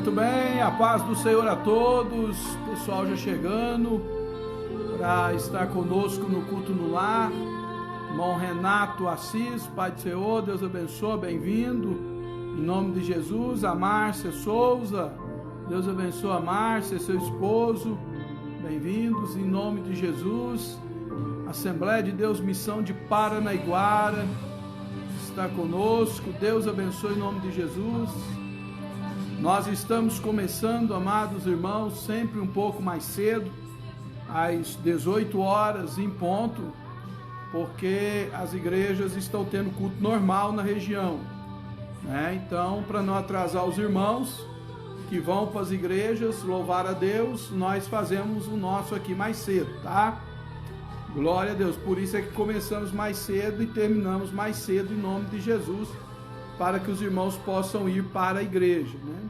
Muito bem, a paz do Senhor a todos, pessoal já chegando para estar conosco no culto no lar. Irmão Renato Assis, Pai do Senhor, Deus abençoe, bem-vindo, em nome de Jesus. A Márcia Souza, Deus abençoe a Márcia, seu esposo, bem-vindos, em nome de Jesus. Assembleia de Deus, Missão de Paranaiguara, está conosco, Deus abençoe em nome de Jesus. Nós estamos começando, amados irmãos, sempre um pouco mais cedo, às 18 horas em ponto, porque as igrejas estão tendo culto normal na região, né? Então, para não atrasar os irmãos que vão para as igrejas louvar a Deus, nós fazemos o nosso aqui mais cedo, tá? Glória a Deus, por isso é que começamos mais cedo e terminamos mais cedo em nome de Jesus, para que os irmãos possam ir para a igreja, né?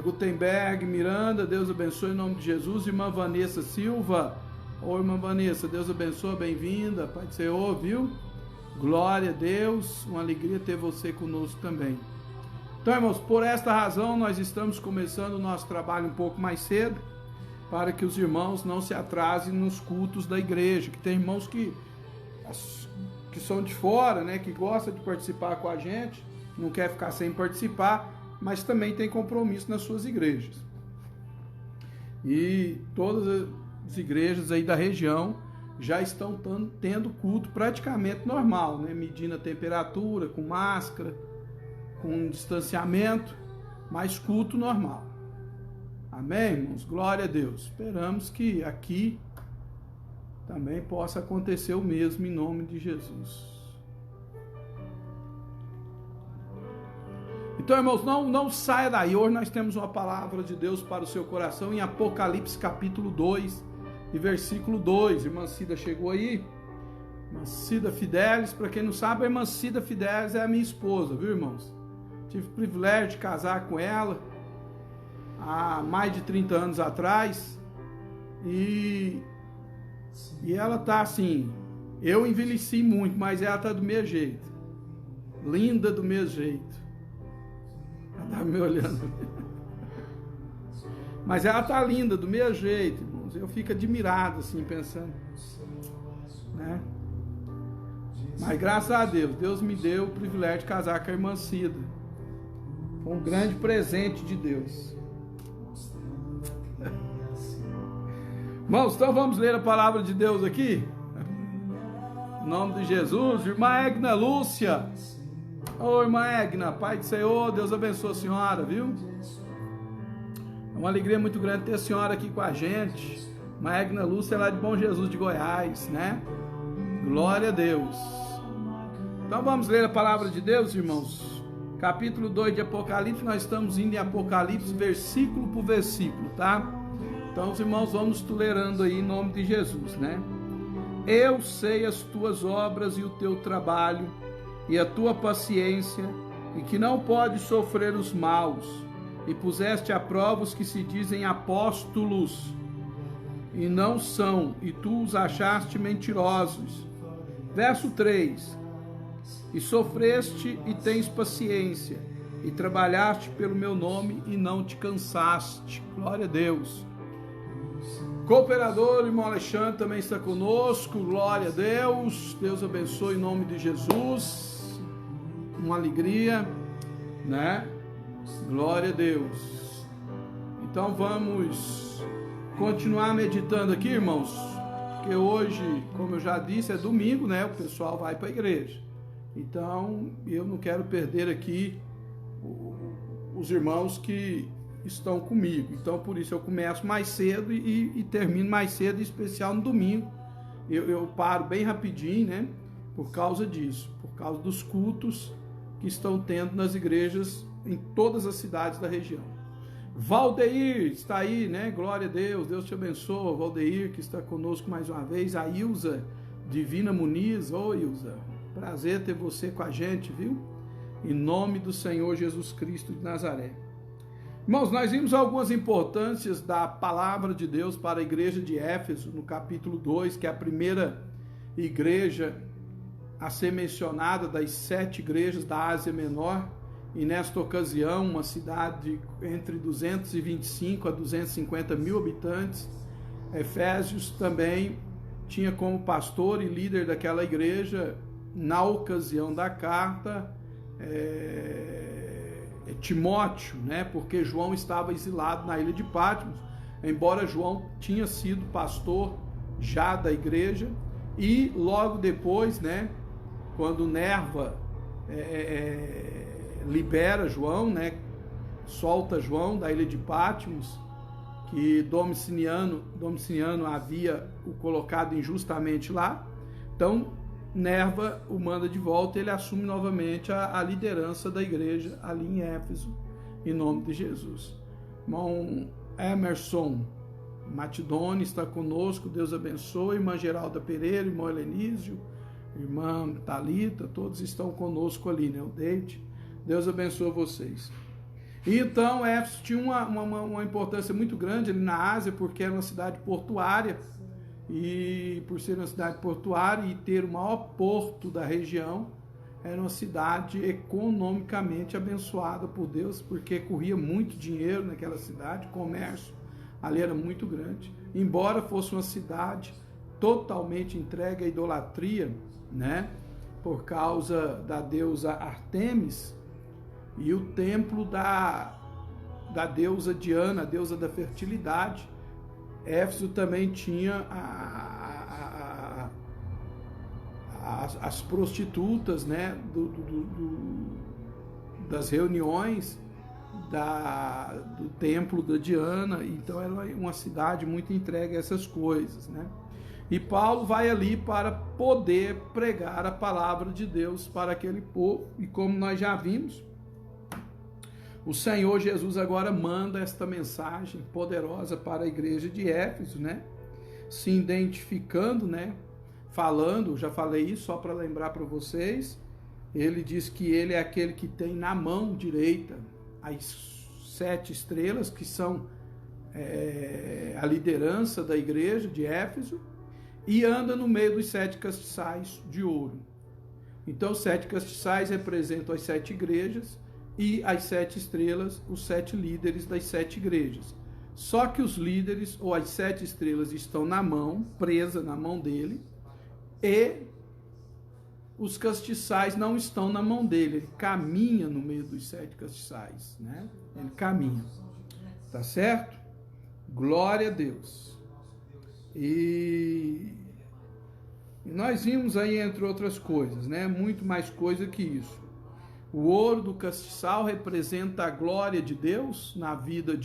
Gutenberg, Miranda, Deus abençoe em nome de Jesus. Irmã Vanessa Silva, irmã Vanessa, Deus abençoe, bem-vinda, Pai do Senhor, viu? Glória a Deus, uma alegria ter você conosco também. Então, irmãos, por esta razão nós estamos começando o nosso trabalho um pouco mais cedo, para que os irmãos não se atrasem nos cultos da igreja, que tem irmãos que são de fora, né, que gostam de participar com a gente, não quer ficar sem participar, mas também tem compromisso nas suas igrejas. E todas as igrejas aí da região já estão tendo culto praticamente normal, né, medindo a temperatura, com máscara, com distanciamento, mas culto normal. Amém, irmãos? Glória a Deus. Esperamos que aqui também possa acontecer o mesmo em nome de Jesus. Então, irmãos, não saia daí. Hoje nós temos uma palavra de Deus para o seu coração em Apocalipse capítulo 2 e versículo 2. Irmã Cida chegou aí. Irmã Cida Fidelis, para quem não sabe, a irmã Cida Fidelis é a minha esposa, viu, irmãos? Tive o privilégio de casar com ela há mais de 30 anos atrás, e ela tá assim, eu envelheci muito, mas ela tá do mesmo jeito, linda do mesmo jeito, ela tá me olhando, mas ela tá linda do mesmo jeito, irmãos. Eu fico admirado assim, pensando, né? Mas graças a Deus, Deus me deu o privilégio de casar com a irmã Cida, foi um grande presente de Deus. Irmãos, então vamos ler a palavra de Deus aqui, em nome de Jesus. Irmã Egna Lúcia, irmã Egna, Pai do Senhor, Deus abençoe a senhora, viu? É uma alegria muito grande ter a senhora aqui com a gente. Irmã Egna Lúcia é lá de Bom Jesus de Goiás, né? Glória a Deus. Então vamos ler a palavra de Deus, irmãos. Capítulo 2 de Apocalipse, nós estamos indo em Apocalipse versículo por versículo, tá? Então os irmãos vão nos tolerando aí em nome de Jesus, né? Eu sei as tuas obras e o teu trabalho e a tua paciência, e que não podes sofrer os maus, e puseste à prova os que se dizem apóstolos e não são, e tu os achaste mentirosos. Verso 3: E sofreste e tens paciência, e trabalhaste pelo meu nome e não te cansaste. Glória a Deus. Cooperador, irmão Alexandre também está conosco, glória a Deus, Deus abençoe em nome de Jesus, uma alegria, né? Glória a Deus. Então vamos continuar meditando aqui, irmãos, porque hoje, como eu já disse, é domingo, né? O pessoal vai para a igreja, então eu não quero perder aqui os irmãos que estão comigo, então por isso eu começo mais cedo e termino mais cedo, em especial no domingo. Eu paro bem rapidinho, né? Por causa disso, por causa dos cultos que estão tendo nas igrejas em todas as cidades da região. Valdeir está aí, né? Glória a Deus, Deus te abençoe. Valdeir, que está conosco mais uma vez. A Ilza Divina Muniz, Ilza, prazer ter você com a gente, viu? Em nome do Senhor Jesus Cristo de Nazaré. Irmãos, nós vimos algumas importâncias da palavra de Deus para a igreja de Éfeso, no capítulo 2, que é a primeira igreja a ser mencionada das 7 igrejas da Ásia Menor, e nesta ocasião uma cidade entre 225 a 250 mil habitantes. Efésios também tinha como pastor e líder daquela igreja, na ocasião da carta, Timóteo, né? Porque João estava exilado na ilha de Patmos, embora João tinha sido pastor já da igreja, e logo depois, né, quando Nerva libera João, né, solta João da ilha de Patmos, que Domiciano havia o colocado injustamente lá, então Nerva o manda de volta e ele assume novamente a liderança da igreja ali em Éfeso, em nome de Jesus. Irmão Emerson Matidoni está conosco, Deus abençoe. Irmã Geralda Pereira, irmão Helenísio, irmã Thalita, todos estão conosco ali, né? O David, Deus abençoe vocês. E então Éfeso tinha uma importância muito grande ali na Ásia, porque era uma cidade portuária, e por ser uma cidade portuária e ter o maior porto da região, era uma cidade economicamente abençoada por Deus, porque corria muito dinheiro naquela cidade, comércio ali era muito grande. Embora fosse uma cidade totalmente entregue à idolatria, né, por causa da deusa Artemis, e o templo da deusa Diana, a deusa da fertilidade. Éfeso também tinha as prostitutas, né, das reuniões do templo da Diana. Então era uma cidade muito entregue a essas coisas, né? E Paulo vai ali para poder pregar a palavra de Deus para aquele povo, e como nós já vimos, o Senhor Jesus agora manda esta mensagem poderosa para a igreja de Éfeso, né? Se identificando, né? Falando, já falei isso só para lembrar para vocês, ele diz que ele é aquele que tem na mão direita as 7 estrelas, que são a liderança da igreja de Éfeso, e anda no meio dos 7 castiçais de ouro. Então, os 7 castiçais representam as 7 igrejas, e as 7 estrelas, os 7 líderes das 7 igrejas. Só que os líderes, ou as 7 estrelas, estão na mão, presa na mão dele, e os castiçais não estão na mão dele. Ele caminha no meio dos 7 castiçais, né? Ele caminha. Tá certo? Glória a Deus. E nós vimos aí, entre outras coisas, né? Muito mais coisa que isso. O ouro do castiçal representa a glória de Deus na vida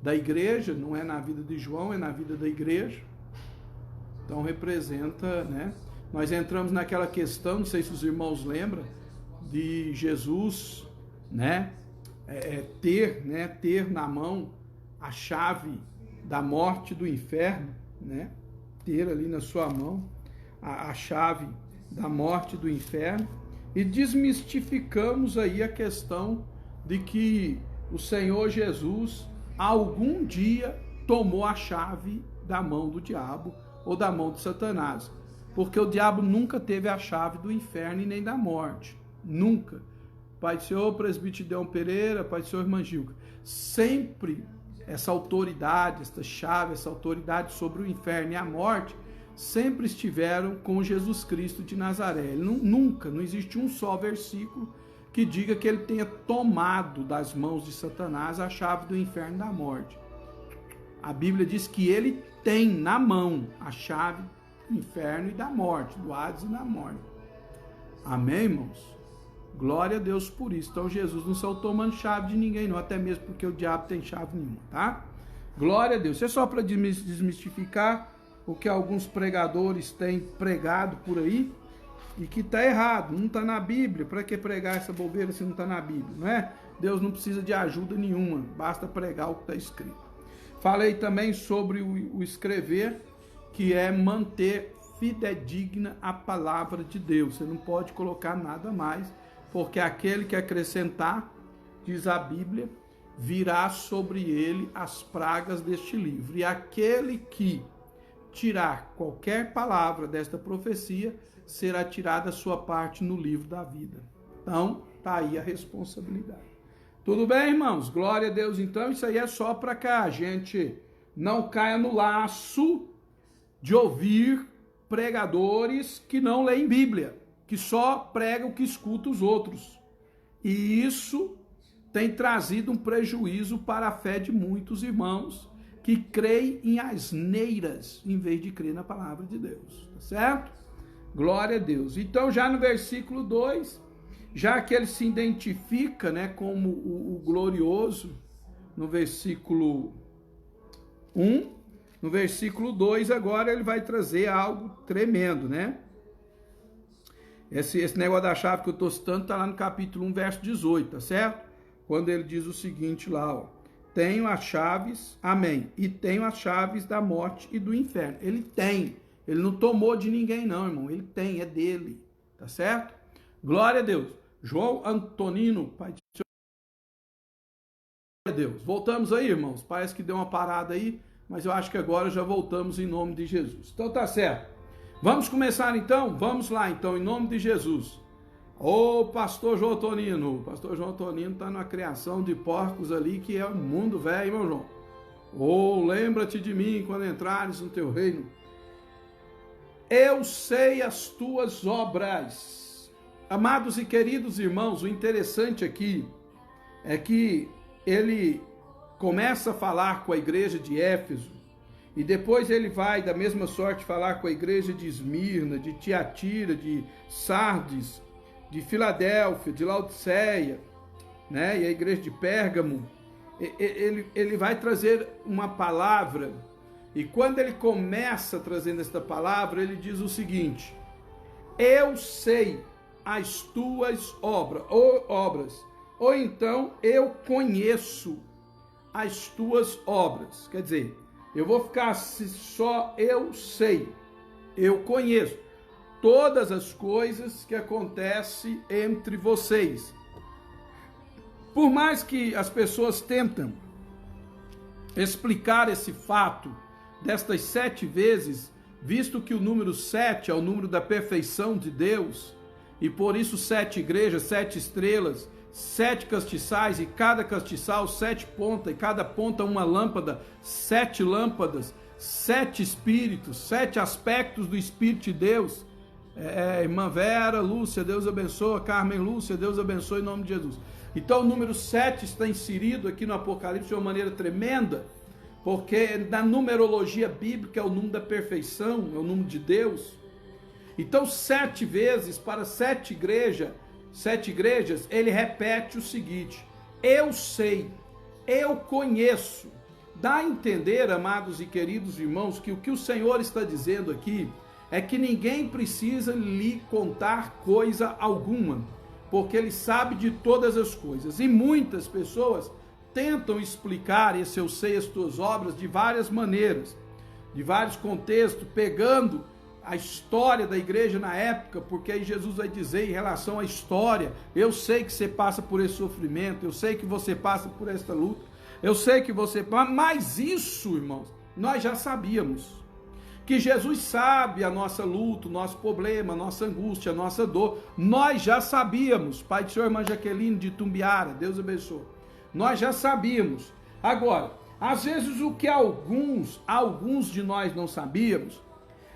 da igreja, não é na vida de João, é na vida da igreja. Então representa, né? Nós entramos naquela questão, não sei se os irmãos lembram, de Jesus, né? Ter na mão a chave da morte e do inferno, né? Ter ali na sua mão a chave da morte e do inferno. E desmistificamos aí a questão de que o Senhor Jesus algum dia tomou a chave da mão do diabo ou da mão de Satanás. Porque o diabo nunca teve a chave do inferno e nem da morte. Nunca. Pai do Senhor, presbítero Deon Pereira, Pai do Senhor, irmã Gilca. Sempre essa autoridade, essa chave, essa autoridade sobre o inferno e a morte sempre estiveram com Jesus Cristo de Nazaré. Nunca, não existe um só versículo que diga que ele tenha tomado das mãos de Satanás a chave do inferno e da morte. A Bíblia diz que ele tem na mão a chave do inferno e da morte, do Hades e da morte. Amém, irmãos? Glória a Deus por isso. Então Jesus não saiu tomando chave de ninguém, não, até mesmo porque o diabo tem chave nenhuma, tá? Glória a Deus. Isso é só para desmistificar o que alguns pregadores têm pregado por aí e que está errado, não está na Bíblia. Para que pregar essa bobeira se não está na Bíblia, não é? Deus não precisa de ajuda nenhuma, basta pregar o que está escrito. Falei também sobre o escrever, que é manter fidedigna a palavra de Deus. Você não pode colocar nada mais, porque aquele que acrescentar, diz a Bíblia, virá sobre ele as pragas deste livro. E aquele que tirar qualquer palavra desta profecia, será tirada a sua parte no livro da vida. Então, Está aí a responsabilidade. Tudo bem, irmãos? Glória a Deus. Então, isso aí é só para que a gente não caia no laço de ouvir pregadores que não leem Bíblia, que só pregam o que escuta os outros. E isso tem trazido um prejuízo para a fé de muitos irmãos que creem em asneiras em vez de crer na palavra de Deus, tá certo? Glória a Deus. Então, já no versículo 2, já que ele se identifica, né, como o glorioso, no versículo 1, no versículo 2, agora ele vai trazer algo tremendo, né? Esse negócio da chave que eu estou citando está lá no capítulo 1, verso 18, tá certo? Quando ele diz o seguinte lá, ó: tenho as chaves, amém, e tenho as chaves da morte e do inferno. Ele tem, ele não tomou de ninguém não, irmão, ele tem, é dele, tá certo? Glória a Deus. João Antonino, pai de Deus. Voltamos aí, irmãos, parece que deu uma parada aí, mas eu acho que agora já voltamos em nome de Jesus. Então tá certo. Vamos começar então? Vamos lá então, em nome de Jesus. Ô pastor João Antonino, o pastor João Antonino está numa criação de porcos ali que é um mundo velho, irmão João. Ô, lembra-te de mim quando entrares no teu reino. Eu sei as tuas obras. Amados e queridos irmãos, o interessante aqui é que ele começa a falar com a igreja de Éfeso e depois ele vai da mesma sorte falar com a igreja de Esmirna, de Tiatira, de Sardes, de Filadélfia, de Laodiceia, né? E a igreja de Pérgamo. Ele vai trazer uma palavra, e quando ele começa trazendo esta palavra, ele diz o seguinte: eu sei as tuas obras, ou então eu conheço as tuas obras. Quer dizer, eu vou ficar só eu sei, eu conheço todas as coisas que acontecem entre vocês. Por mais que as pessoas tentam explicar esse fato destas 7 vezes, visto que o número 7 é o número da perfeição de Deus, e por isso 7 igrejas, 7 estrelas, 7 castiçais, e cada castiçal 7 pontas, e cada ponta uma lâmpada, 7 lâmpadas, 7 espíritos, 7 aspectos do Espírito de Deus. Irmã Vera, Lúcia, Deus abençoe. Carmen Lúcia, Deus abençoe em nome de Jesus. Então o número 7 está inserido aqui no Apocalipse de uma maneira tremenda, porque na numerologia bíblica é o número da perfeição, é o número de Deus. Então 7 vezes para 7 igrejas, ele repete o seguinte: eu sei, eu conheço. Dá a entender, amados e queridos irmãos, que o que o Senhor está dizendo aqui é que ninguém precisa lhe contar coisa alguma, porque ele sabe de todas as coisas. E muitas pessoas tentam explicar esse eu sei as tuas obras de várias maneiras, de vários contextos, pegando a história da igreja na época, porque aí Jesus vai dizer em relação à história: eu sei que você passa por esse sofrimento, eu sei que você passa por esta luta, eu sei que você... Mas isso, irmãos, nós já sabíamos. Que Jesus sabe a nossa luta, o nosso problema, a nossa angústia, a nossa dor. Nós já sabíamos. Pai do Senhor, irmã Jaqueline de Tumbiara, Deus abençoe. Nós já sabíamos. Agora, às vezes o que alguns de nós não sabíamos,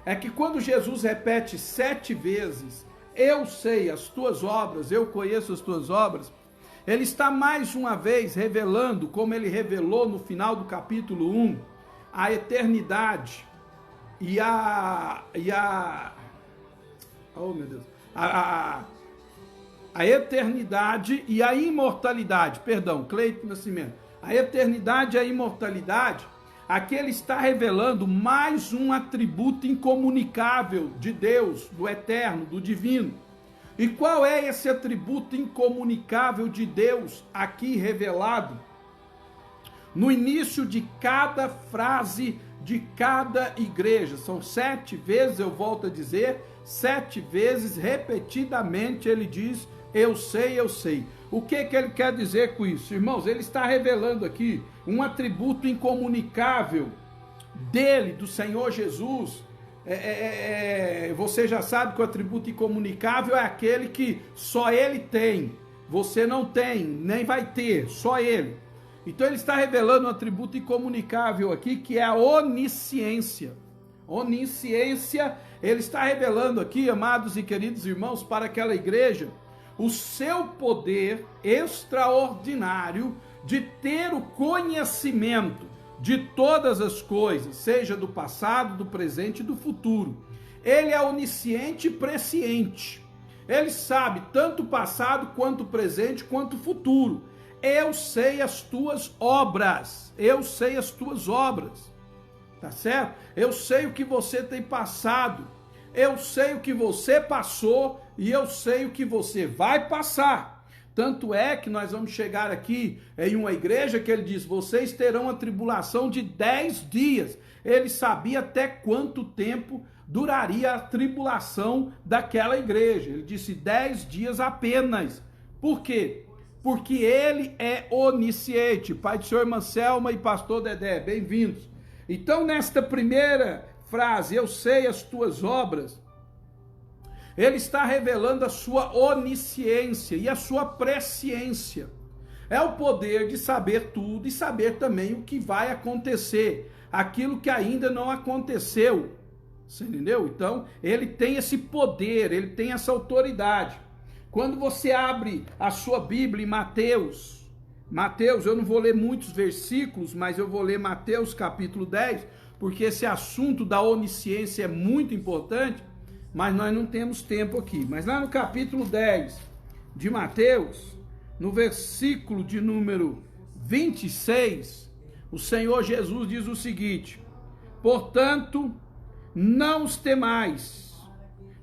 é que quando Jesus repete 7 vezes, eu sei as tuas obras, eu conheço as tuas obras, ele está mais uma vez revelando, como ele revelou no final do capítulo 1, a eternidade, oh meu Deus, a eternidade e a imortalidade, Cleito Nascimento, a eternidade e a imortalidade, aqui ele está revelando mais um atributo incomunicável de Deus, do eterno, do divino. E qual é esse atributo incomunicável de Deus aqui revelado? No início de cada frase de cada igreja, são 7 vezes, eu volto a dizer, 7 vezes repetidamente ele diz: eu sei, eu sei. O que ele quer dizer com isso? Irmãos, ele está revelando aqui um atributo incomunicável dele, do Senhor Jesus. Você já sabe que o atributo incomunicável é aquele que só ele tem. você não tem, nem vai ter, só ele. Então ele está revelando um atributo incomunicável aqui, que é a onisciência. Onisciência, ele está revelando aqui, amados e queridos irmãos, para aquela igreja, o seu poder extraordinário de ter o conhecimento de todas as coisas, seja do passado, do presente e do futuro. Ele é onisciente e presciente. Ele sabe tanto o passado, quanto o presente, quanto o futuro. Eu sei as tuas obras. Eu sei as tuas obras. Tá certo? Eu sei o que você tem passado. Eu sei o que você passou e eu sei o que você vai passar. Tanto é que nós vamos chegar aqui em uma igreja que ele diz, vocês terão a tribulação de 10 dias. Ele sabia até quanto tempo duraria a tribulação daquela igreja. Ele disse 10 dias apenas. Por quê? Porque ele é onisciente. Pai do senhor Manselma e pastor Dedé, bem-vindos. Então, nesta primeira frase, eu sei as tuas obras, ele está revelando a sua onisciência e a sua presciência. É o poder de saber tudo e saber também o que vai acontecer, aquilo que ainda não aconteceu. Você entendeu? Então, ele tem esse poder, ele tem essa autoridade. Quando você abre a sua Bíblia em Mateus, eu não vou ler muitos versículos, mas eu vou ler Mateus capítulo 10, porque esse assunto da onisciência é muito importante, mas nós não temos tempo aqui. Mas lá no capítulo 10 de Mateus, no versículo de número 26, o Senhor Jesus diz o seguinte: portanto, não os temais,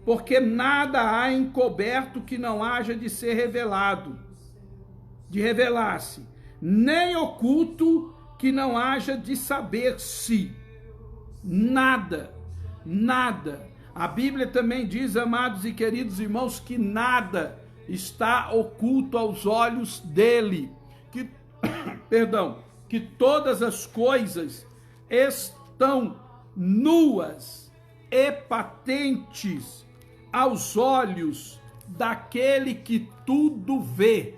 porque nada há encoberto que não haja de ser revelado, de revelar-se, nem oculto que não haja de saber-se. Nada, nada. A Bíblia também diz, amados e queridos irmãos, que nada está oculto aos olhos dele, que, que todas as coisas estão nuas e patentes aos olhos daquele que tudo vê.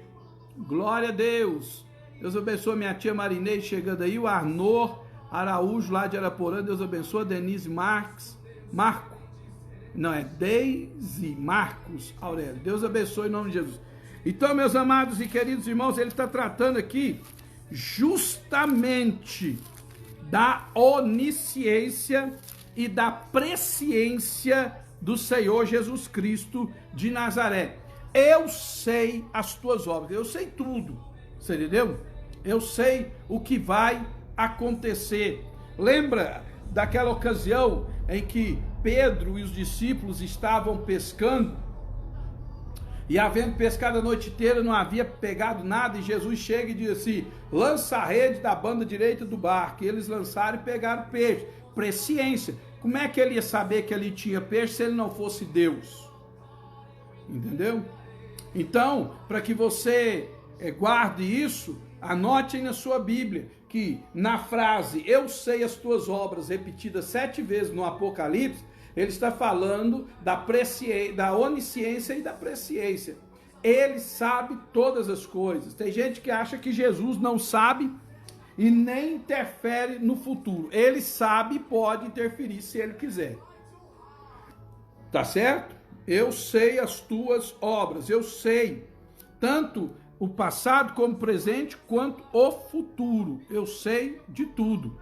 Glória a Deus. Deus abençoe minha tia Marinês chegando aí, o Arnor Araújo lá de Araporã, Deus abençoe, a Denise Deise Marcos Aurélio, Deus abençoe em nome de Jesus. Então, meus amados e queridos irmãos, ele está tratando aqui justamente da onisciência e da presciência do Senhor Jesus Cristo de Nazaré. Eu sei as tuas obras, eu sei tudo, você entendeu? Eu sei o que vai acontecer. Lembra daquela ocasião em que Pedro e os discípulos estavam pescando, e havendo pescado a noite inteira, não havia pegado nada, e Jesus chega e diz assim, lança a rede da banda direita do barco, e eles lançaram e pegaram peixe. Presciência. Como é que ele ia saber que ali tinha peixe se ele não fosse Deus? Entendeu? Então, para que você guarde isso, anote aí na sua Bíblia, que na frase, eu sei as tuas obras, repetida 7 vezes no Apocalipse, ele está falando da onisciência e da presciência. Ele sabe todas as coisas. Tem gente que acha que Jesus não sabe e nem interfere no futuro. Ele sabe e pode interferir se ele quiser. Tá certo? Eu sei as tuas obras. Eu sei tanto o passado como o presente, quanto o futuro. Eu sei de tudo.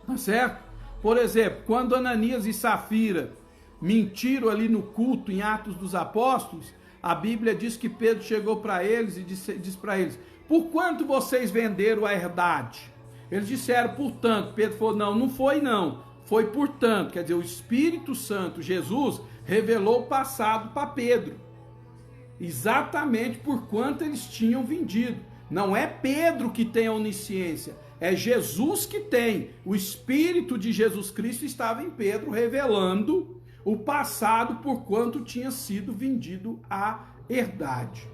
Tá certo? Por exemplo, quando Ananias e Safira mentiram ali no culto em Atos dos Apóstolos, a Bíblia diz que Pedro chegou para eles e disse para eles, por quanto vocês venderam a herdade? Eles disseram, portanto. Pedro falou, não foi não, foi portanto. Quer dizer, o Espírito Santo, Jesus, revelou o passado para Pedro. Exatamente por quanto eles tinham vendido. Não é Pedro que tem a onisciência, é Jesus que tem. O Espírito de Jesus Cristo estava em Pedro, revelando o passado por quanto tinha sido vendido a herdade.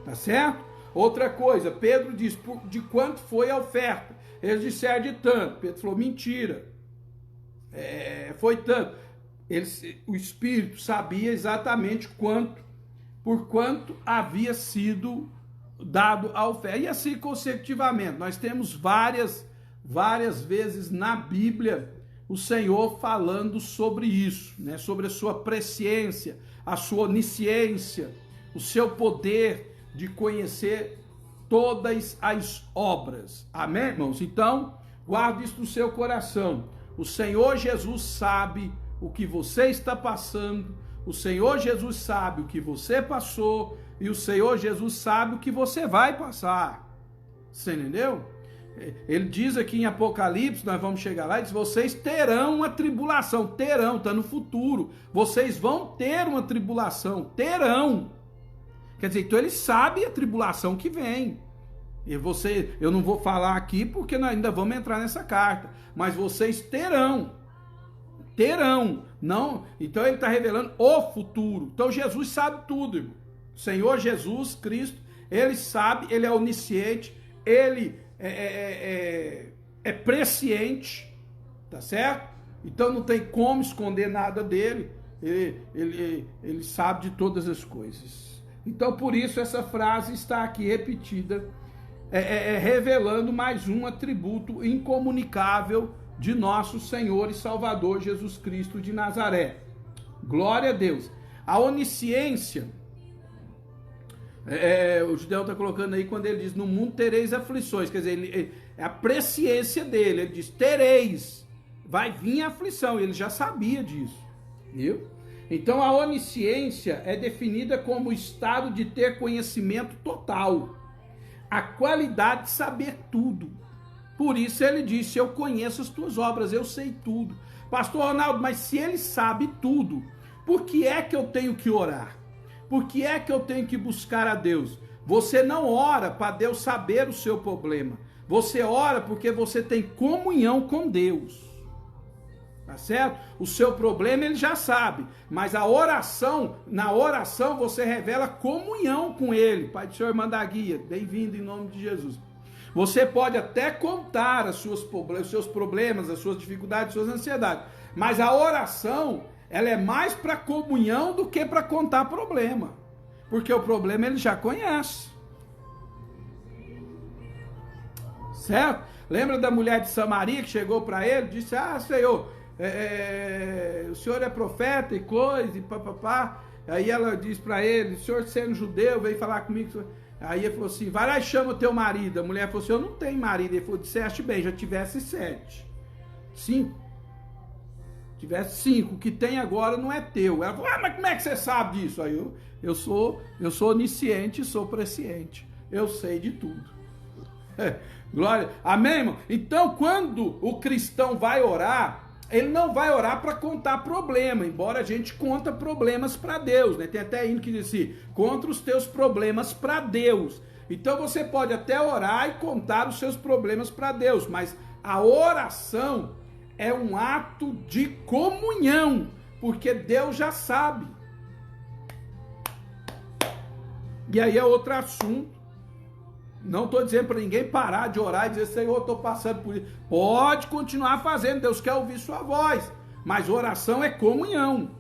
Tá certo? Outra coisa, Pedro diz, de quanto foi a oferta? Eles disseram de tanto. Pedro falou, mentira. Foi tanto. O Espírito sabia exatamente quanto porquanto havia sido dado a oferta. E assim consecutivamente, nós temos várias vezes na Bíblia o Senhor falando sobre isso, né? Sobre a sua presciência, a sua onisciência, o seu poder de conhecer todas as obras. Amém, irmãos? Então, guarde isso no seu coração. O Senhor Jesus sabe o que você está passando, o Senhor Jesus sabe o que você passou, e o Senhor Jesus sabe o que você vai passar. Você entendeu? Ele diz aqui em Apocalipse, nós vamos chegar lá, ele diz, vocês terão uma tribulação, terão, está no futuro, vocês vão ter uma tribulação, terão. Quer dizer, então ele sabe a tribulação que vem. Eu não vou falar aqui porque nós ainda vamos entrar nessa carta, mas vocês terão, não, então ele está revelando o futuro. Então Jesus sabe tudo, irmão. O Senhor Jesus Cristo, ele sabe, ele é onisciente, ele é presciente, tá certo? Então não tem como esconder nada dele, ele sabe de todas as coisas. Então por isso essa frase está aqui repetida, revelando mais um atributo incomunicável de nosso Senhor e Salvador Jesus Cristo de Nazaré. Glória a Deus. A onisciência, o Judeu está colocando aí quando ele diz, no mundo tereis aflições, quer dizer, é a presciência dele, ele diz, tereis, vai vir a aflição, ele já sabia disso, viu? Então a onisciência é definida como o estado de ter conhecimento total, a qualidade de saber tudo. Por isso ele disse, eu conheço as tuas obras, eu sei tudo. Pastor Ronaldo, mas se ele sabe tudo, por que é que eu tenho que orar? Por que é que eu tenho que buscar a Deus? Você não ora para Deus saber o seu problema. Você ora porque você tem comunhão com Deus. Tá certo? O seu problema ele já sabe, mas a oração, na oração você revela comunhão com ele. Pai do Senhor manda a guia, bem-vindo em nome de Jesus. Você pode até contar os seus problemas, as suas dificuldades, as suas ansiedades, mas a oração, ela é mais para comunhão do que para contar problema, porque o problema ele já conhece. Certo? Lembra da mulher de Samaria que chegou para ele e disse, Senhor, o senhor é profeta e coisa, e papapá. Aí ela diz para ele, o senhor sendo judeu, veio falar comigo. Aí ele falou assim, vai lá e chama o teu marido. A mulher falou assim, eu não tenho marido. Ele falou, disseste bem, já tivesse 7. 5. Tivesse 5, o que tem agora não é teu. Ela falou, mas como é que você sabe disso? Aí eu sou onisciente, sou presciente. Eu sei de tudo. Glória. Amém, irmão? Então, quando o cristão vai orar, ele não vai orar para contar problema, embora a gente conta problemas para Deus, né? Tem até hino que diz assim, conta os teus problemas para Deus. Então você pode até orar e contar os seus problemas para Deus, mas a oração é um ato de comunhão, porque Deus já sabe. E aí é outro assunto. Não estou dizendo para ninguém parar de orar e dizer, Senhor, eu estou passando por isso. Pode continuar fazendo, Deus quer ouvir sua voz. Mas oração é comunhão.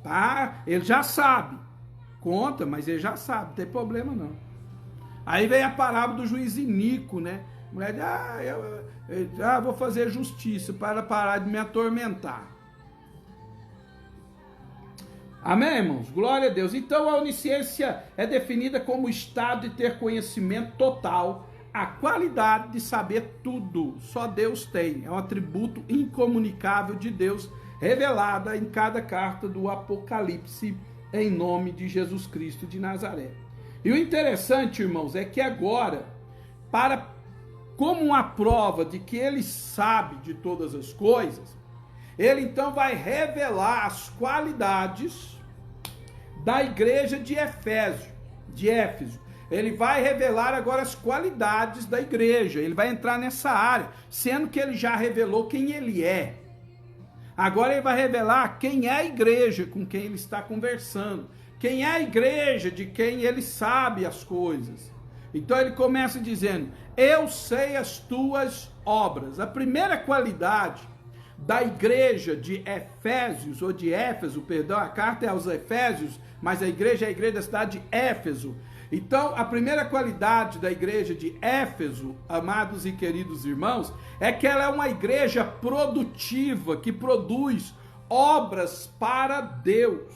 Tá? Ele já sabe. Conta, mas ele já sabe, não tem problema não. Aí vem a parábola do juiz iníquo, né? A mulher diz, vou fazer justiça para parar de me atormentar. Amém, irmãos? Glória a Deus. Então a onisciência é definida como o estado de ter conhecimento total, a qualidade de saber tudo. Só Deus tem. É um atributo incomunicável de Deus, revelada em cada carta do Apocalipse, em nome de Jesus Cristo de Nazaré. E o interessante, irmãos, é que agora, como uma prova de que ele sabe de todas as coisas, ele então vai revelar as qualidades da igreja de Éfeso. Ele vai revelar agora as qualidades da igreja. Ele vai entrar nessa área, sendo que ele já revelou quem ele é. Agora ele vai revelar quem é a igreja com quem ele está conversando. Quem é a igreja de quem ele sabe as coisas. Então ele começa dizendo, eu sei as tuas obras. A primeira qualidade da igreja de Efésios, ou de Éfeso, perdão, a carta é aos Efésios, mas a igreja é a igreja da cidade de Éfeso. Então, a primeira qualidade da igreja de Éfeso, amados e queridos irmãos, é que ela é uma igreja produtiva, que produz obras para Deus.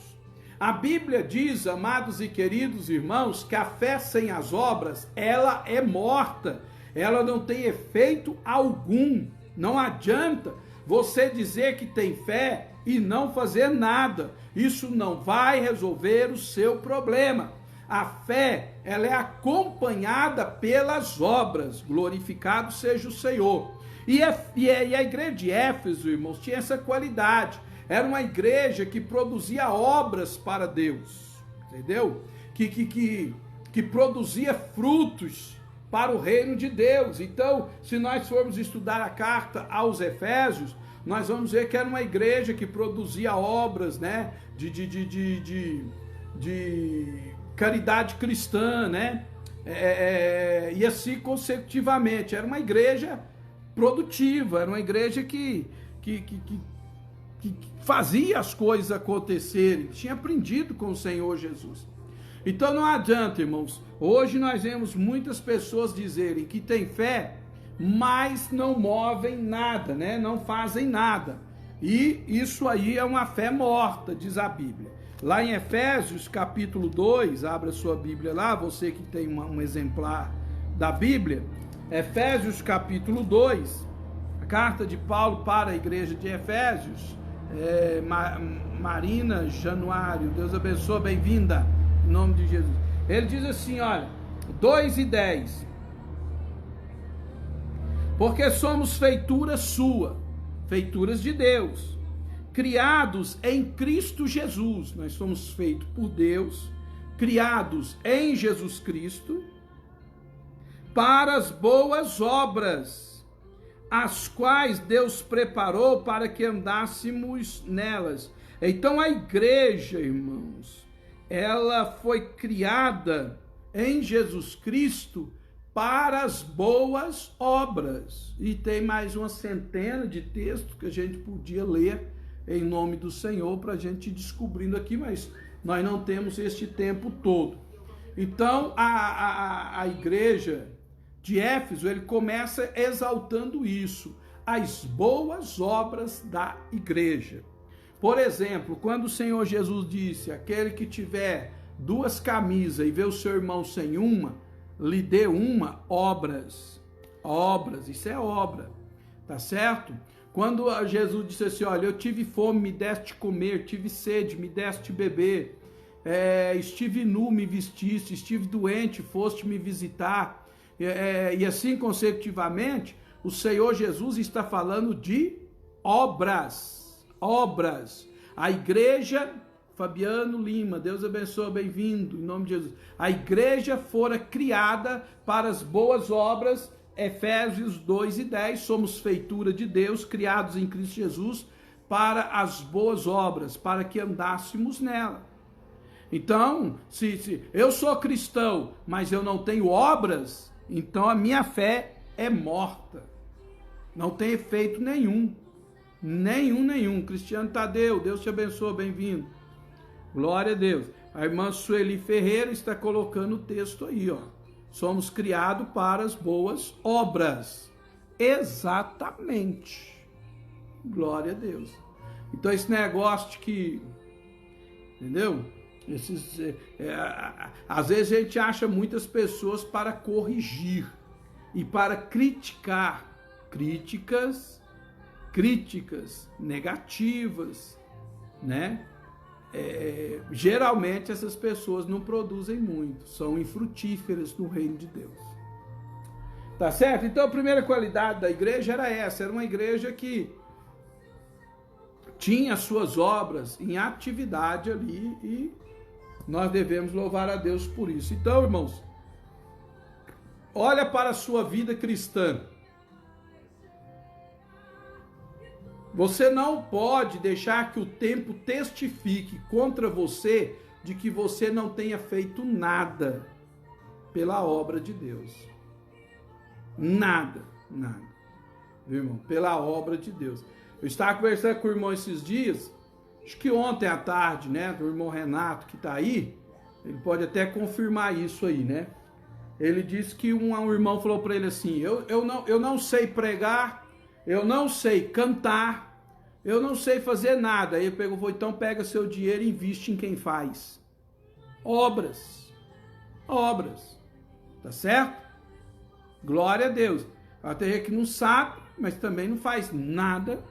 A Bíblia diz, amados e queridos irmãos, que a fé sem as obras, ela é morta, ela não tem efeito algum. Não adianta você dizer que tem fé e não fazer nada. Isso não vai resolver o seu problema. A fé, ela é acompanhada pelas obras. Glorificado seja o Senhor. E a igreja de Éfeso, irmãos, tinha essa qualidade. Era uma igreja que produzia obras para Deus. Entendeu? Que produzia frutos para o reino de Deus. Então, se nós formos estudar a carta aos Efésios, nós vamos ver que era uma igreja que produzia obras, né, de caridade cristã, né, e assim consecutivamente. Era uma igreja produtiva, era uma igreja que fazia as coisas acontecerem, tinha aprendido com o Senhor Jesus. Então não adianta, irmãos, hoje nós vemos muitas pessoas dizerem que têm fé, mas não movem nada, né? Não fazem nada. E isso aí é uma fé morta, diz a Bíblia. Lá em Efésios capítulo 2, abra sua Bíblia lá, você que tem um exemplar da Bíblia, Efésios capítulo 2, a carta de Paulo para a igreja de Efésios, Marina Januário, Deus abençoe, bem-vinda. Em nome de Jesus. Ele diz assim, olha, 2:10. Porque somos feitura sua, feituras de Deus, criados em Cristo Jesus. Nós somos feitos por Deus, criados em Jesus Cristo, para as boas obras, as quais Deus preparou para que andássemos nelas. Então a igreja, irmãos, ela foi criada em Jesus Cristo para as boas obras. E tem mais uma centena de textos que a gente podia ler em nome do Senhor para a gente ir descobrindo aqui, mas nós não temos este tempo todo. Então, a igreja de Éfeso, ele começa exaltando isso, as boas obras da igreja. Por exemplo, quando o Senhor Jesus disse, aquele que tiver 2 camisas e vê o seu irmão sem uma, lhe dê uma, obras, isso é obra, tá certo? Quando Jesus disse assim, olha, eu tive fome, me deste comer, tive sede, me deste beber, estive nu, me vestiste, estive doente, foste me visitar, e assim consecutivamente, o Senhor Jesus está falando de obras. A igreja, Fabiano Lima, Deus abençoe, bem-vindo, em nome de Jesus. A igreja fora criada para as boas obras, Efésios 2:10, somos feitura de Deus, criados em Cristo Jesus, para as boas obras, para que andássemos nela. Então, se eu sou cristão, mas eu não tenho obras, então a minha fé é morta, não tem efeito nenhum. Nenhum. Cristiano Tadeu, Deus te abençoe, bem-vindo. Glória a Deus. A irmã Sueli Ferreira está colocando o texto aí, ó. Somos criados para as boas obras. Exatamente. Glória a Deus. Então esse negócio de que, entendeu? Às vezes a gente acha muitas pessoas para corrigir e para criticar. Críticas negativas, né? Geralmente essas pessoas não produzem muito, são infrutíferas no reino de Deus. Tá certo? Então a primeira qualidade da igreja era essa, era uma igreja que tinha suas obras em atividade ali e nós devemos louvar a Deus por isso. Então, irmãos, olha para a sua vida cristã. Você não pode deixar que o tempo testifique contra você de que você não tenha feito nada pela obra de Deus. Nada. Viu, irmão? Pela obra de Deus. Eu estava conversando com o irmão esses dias, acho que ontem à tarde, né, do irmão Renato que está aí, ele pode até confirmar isso aí, né? Ele disse que um irmão falou para ele assim, eu não sei pregar, eu não sei cantar, eu não sei fazer nada. Aí ele pegou, então pega seu dinheiro e investe em quem faz. Obras, tá certo? Glória a Deus. Até gente que não sabe, mas também não faz nada,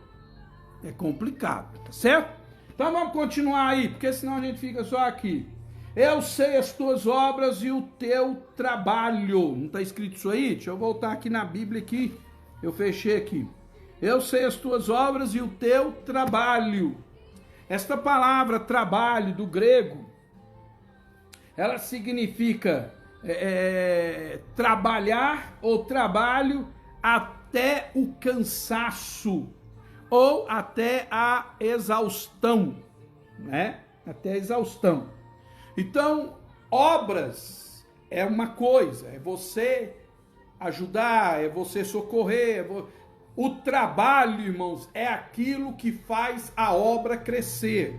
é complicado, tá certo? Então vamos continuar aí, porque senão a gente fica só aqui. Eu sei as tuas obras e o teu trabalho. Não está escrito isso aí? Deixa eu voltar aqui na Bíblia aqui. Eu fechei aqui. Eu sei as tuas obras e o teu trabalho. Esta palavra trabalho do grego, ela significa trabalhar ou trabalho até o cansaço ou até a exaustão, né? Até a exaustão. Então, obras é uma coisa, é você ajudar, é você socorrer. O trabalho, irmãos, é aquilo que faz a obra crescer.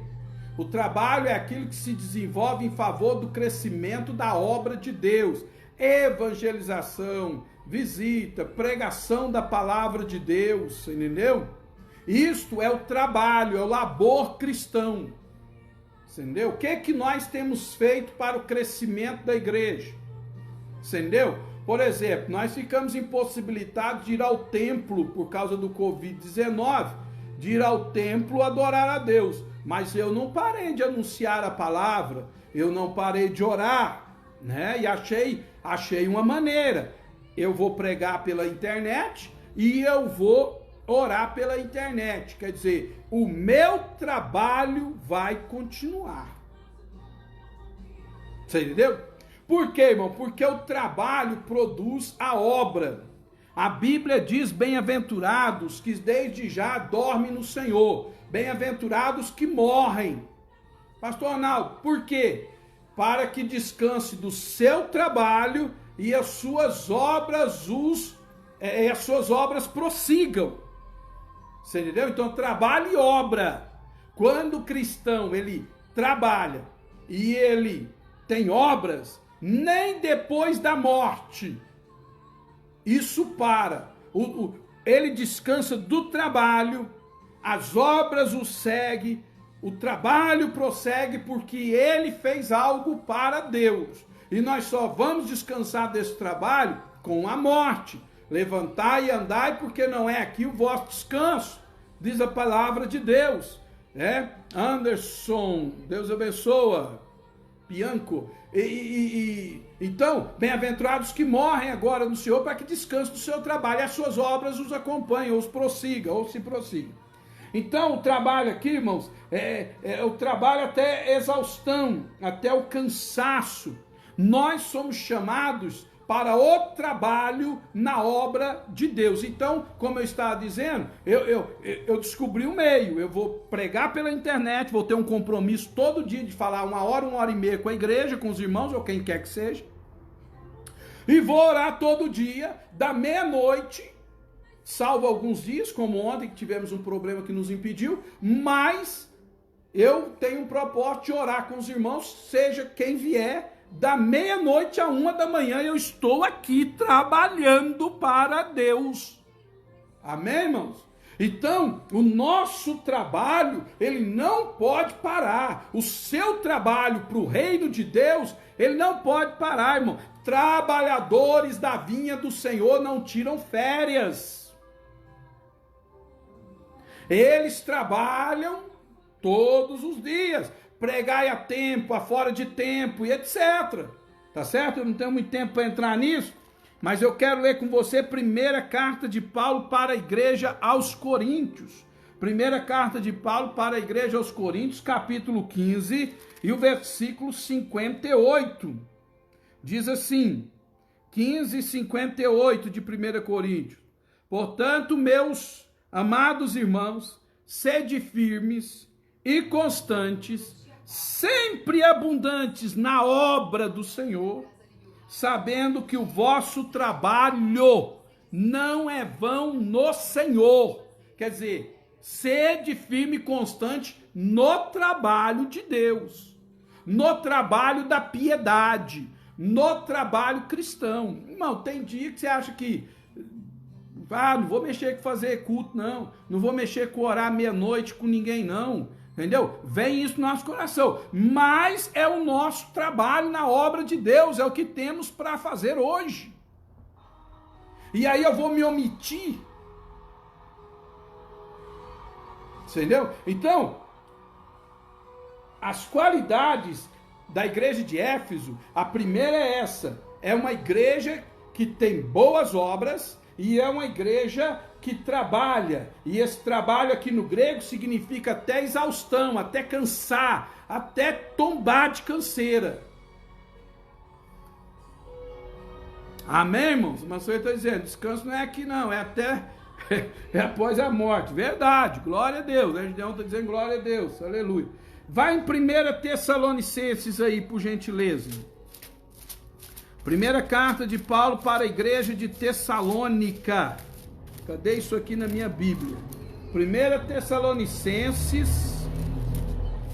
O trabalho é aquilo que se desenvolve em favor do crescimento da obra de Deus. Evangelização, visita, pregação da palavra de Deus, entendeu? Isto é o trabalho, é o labor cristão. Entendeu? O que nós temos feito para o crescimento da igreja? Entendeu? Por exemplo, nós ficamos impossibilitados de ir ao templo por causa do Covid-19, de ir ao templo adorar a Deus. Mas eu não parei de anunciar a palavra, eu não parei de orar, né? E achei uma maneira. Eu vou pregar pela internet e eu vou orar pela internet. Quer dizer, o meu trabalho vai continuar. Você entendeu? Por quê, irmão? Porque o trabalho produz a obra. A Bíblia diz, bem-aventurados que desde já dormem no Senhor. Bem-aventurados que morrem. Pastor Arnaldo, por quê? Para que descanse do seu trabalho e as suas obras prossigam. Você entendeu? Então, trabalho e obra. Quando o cristão, ele trabalha e ele tem obras, nem depois da morte, isso para. Ele descansa do trabalho, as obras o seguem, o trabalho prossegue porque ele fez algo para Deus. E nós só vamos descansar desse trabalho com a morte. Levantai e andai, porque não é aqui o vosso descanso, diz a palavra de Deus. Anderson, Deus abençoa, Bianco. Então, bem-aventurados que morrem agora no Senhor, para que descansem do seu trabalho, e as suas obras os acompanhem, ou os prossigam, ou se prossigam. Então, o trabalho aqui, irmãos, é o trabalho até exaustão, até o cansaço. Nós somos chamados para o trabalho na obra de Deus. Então, como eu estava dizendo, eu descobri um meio. Eu vou pregar pela internet, vou ter um compromisso todo dia de falar 1 hora e meia com a igreja, com os irmãos, ou quem quer que seja. E vou orar todo dia, da meia-noite, salvo alguns dias, como ontem, que tivemos um problema que nos impediu, mas eu tenho um propósito de orar com os irmãos, seja quem vier, da meia-noite a 1 da manhã, eu estou aqui trabalhando para Deus. Amém, irmãos? Então, o nosso trabalho, ele não pode parar. O seu trabalho para o reino de Deus, ele não pode parar, irmão. Trabalhadores da vinha do Senhor não tiram férias. Eles trabalham todos os dias. Pregai a tempo, a fora de tempo e etc. Tá certo? Eu não tenho muito tempo para entrar nisso, mas eu quero ler com você primeira carta de Paulo para a igreja aos Coríntios. Primeira carta de Paulo para a igreja aos Coríntios, capítulo 15 e o versículo 58. Diz assim, 15:58 de 1 Coríntios. Portanto, meus amados irmãos, sede firmes e constantes, sempre abundantes na obra do Senhor, sabendo que o vosso trabalho não é vão no Senhor. Quer dizer, Sede firme e constante no trabalho de Deus, no trabalho da piedade, no trabalho cristão. Irmão, tem dia que você acha que não vou mexer com fazer culto, não vou mexer com orar meia-noite com ninguém, não, entendeu? Vem isso no nosso coração, mas é o nosso trabalho na obra de Deus, é o que temos para fazer hoje. E aí eu vou me omitir, entendeu? Então, as qualidades da igreja de Éfeso, a primeira é essa, é uma igreja que tem boas obras e é uma igreja que trabalha, e esse trabalho aqui no grego significa até exaustão, até cansar, até tombar de canseira. Amém, irmãos? Mas você está dizendo, descanso não é aqui não, é até é após a morte. Verdade, glória a Deus. A Gideão está dizendo glória a Deus, aleluia. Vai em 1 Tessalonicenses aí, por gentileza. Primeira carta de Paulo para a igreja de Tessalônica. Cadê isso aqui na minha Bíblia? 1 Tessalonicenses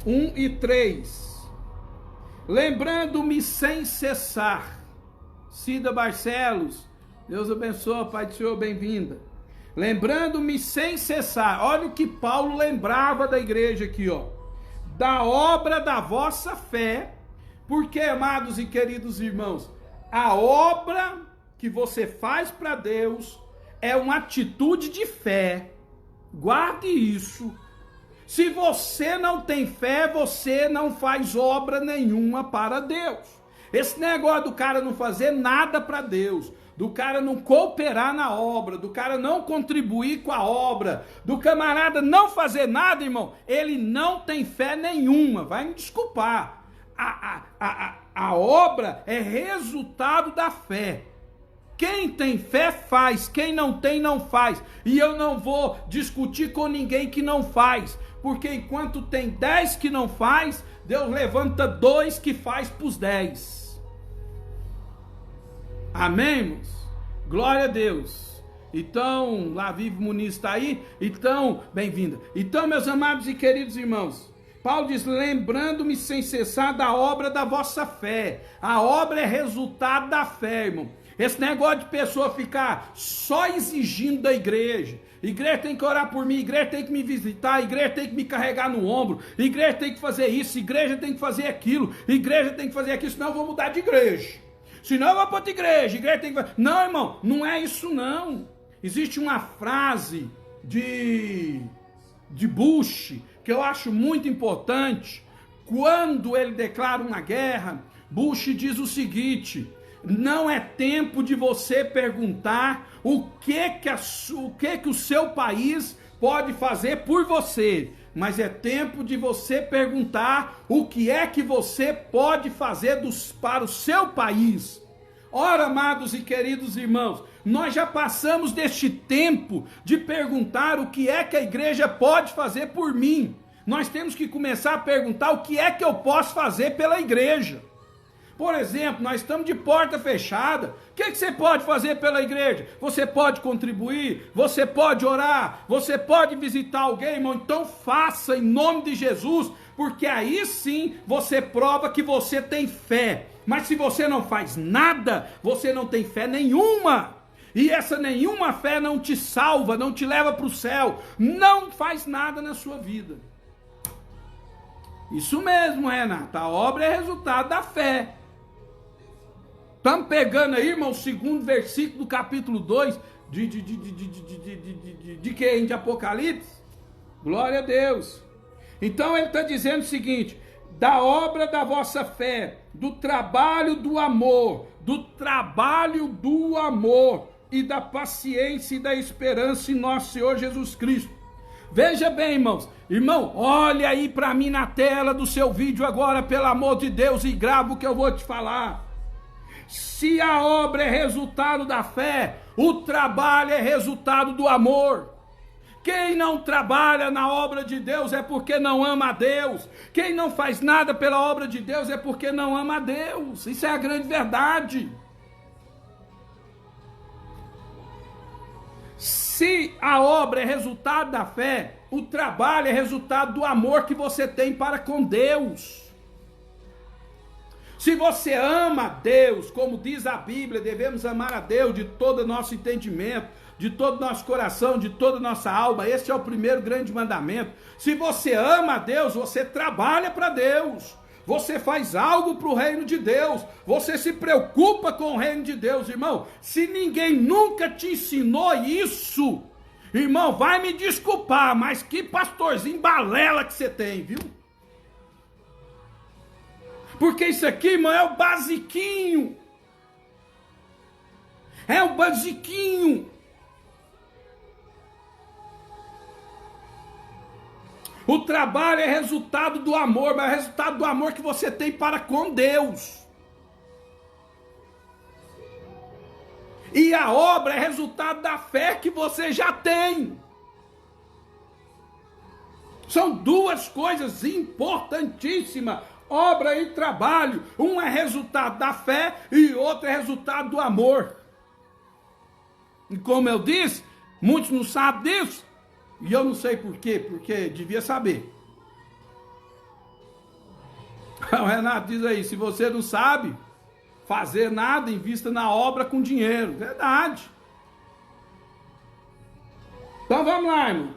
1 e 3. Lembrando-me sem cessar. Cida Barcelos, Deus abençoe, Pai do Senhor, bem-vinda. Lembrando-me sem cessar. Olha o que Paulo lembrava da igreja aqui, ó. Da obra da vossa fé. Porque, amados e queridos irmãos, a obra que você faz para Deus é uma atitude de fé. Guarde isso. Se você não tem fé, você não faz obra nenhuma para Deus. Esse negócio do cara não fazer nada para Deus, do cara não cooperar na obra, do cara não contribuir com a obra, do camarada não fazer nada, irmão, ele não tem fé nenhuma. Vai me desculpar. A obra é resultado da fé. Quem tem fé faz, quem não tem não faz. E eu não vou discutir com ninguém que não faz, porque enquanto tem 10 que não faz, Deus levanta 2 que faz para os 10. Amém, irmãos? Glória a Deus. Então, lá Vivo Muniz está aí? Então, bem-vinda. Então, meus amados e queridos irmãos, Paulo diz, lembrando-me sem cessar da obra da vossa fé. A obra é resultado da fé, irmão. Esse negócio de pessoa ficar só exigindo da igreja. Igreja tem que orar por mim, igreja tem que me visitar, igreja tem que me carregar no ombro, igreja tem que fazer isso, igreja tem que fazer aquilo, igreja tem que fazer aquilo, senão eu vou mudar de igreja. Senão eu vou para outra igreja, igreja tem que fazer... Não, irmão, não é isso não. Existe uma frase de Bush que eu acho muito importante. Quando ele declara uma guerra, Bush diz o seguinte: não é tempo de você perguntar o que o seu país pode fazer por você, mas é tempo de você perguntar o que é que você pode fazer para o seu país. Ora, amados e queridos irmãos, nós já passamos deste tempo de perguntar o que é que a igreja pode fazer por mim. Nós temos que começar a perguntar o que é que eu posso fazer pela igreja. Por exemplo, nós estamos de porta fechada. O que você pode fazer pela igreja? Você pode contribuir, você pode orar, você pode visitar alguém, irmão. Então faça em nome de Jesus, porque aí sim você prova que você tem fé. Mas se você não faz nada, você não tem fé nenhuma. E essa nenhuma fé não te salva, não te leva para o céu, não faz nada na sua vida. Isso mesmo, Renata, a obra é resultado da fé. Estamos pegando aí, irmão, o segundo versículo do capítulo 2 de Apocalipse. Glória a Deus. Então ele está dizendo o seguinte: da obra da vossa fé, do trabalho do amor e da paciência e da esperança em nosso Senhor Jesus Cristo. Veja bem, irmãos. Irmão, olha aí para mim na tela do seu vídeo agora, pelo amor de Deus, e grava o que eu vou te falar. Se a obra é resultado da fé, o trabalho é resultado do amor. Quem não trabalha na obra de Deus é porque não ama a Deus. Quem não faz nada pela obra de Deus é porque não ama a Deus. Isso é a grande verdade. Se a obra é resultado da fé, o trabalho é resultado do amor que você tem para com Deus. Se você ama a Deus, como diz a Bíblia, devemos amar a Deus de todo o nosso entendimento, de todo o nosso coração, de toda a nossa alma. Esse é o primeiro grande mandamento. Se você ama a Deus, você trabalha para Deus. Você faz algo para o reino de Deus. Você se preocupa com o reino de Deus, irmão. Se ninguém nunca te ensinou isso, irmão, vai me desculpar, mas que pastorzinho balela que você tem, viu? Porque isso aqui, irmão, é o basiquinho. É o basiquinho. O trabalho é resultado do amor, mas é resultado do amor que você tem para com Deus. E a obra é resultado da fé que você já tem. São duas coisas importantíssimas. Obra e trabalho. Um é resultado da fé e outro é resultado do amor. E como eu disse, muitos não sabem disso. E eu não sei por quê, porque devia saber. O Renato diz aí, se você não sabe fazer nada, invista na obra com dinheiro. Verdade. Então vamos lá, irmão.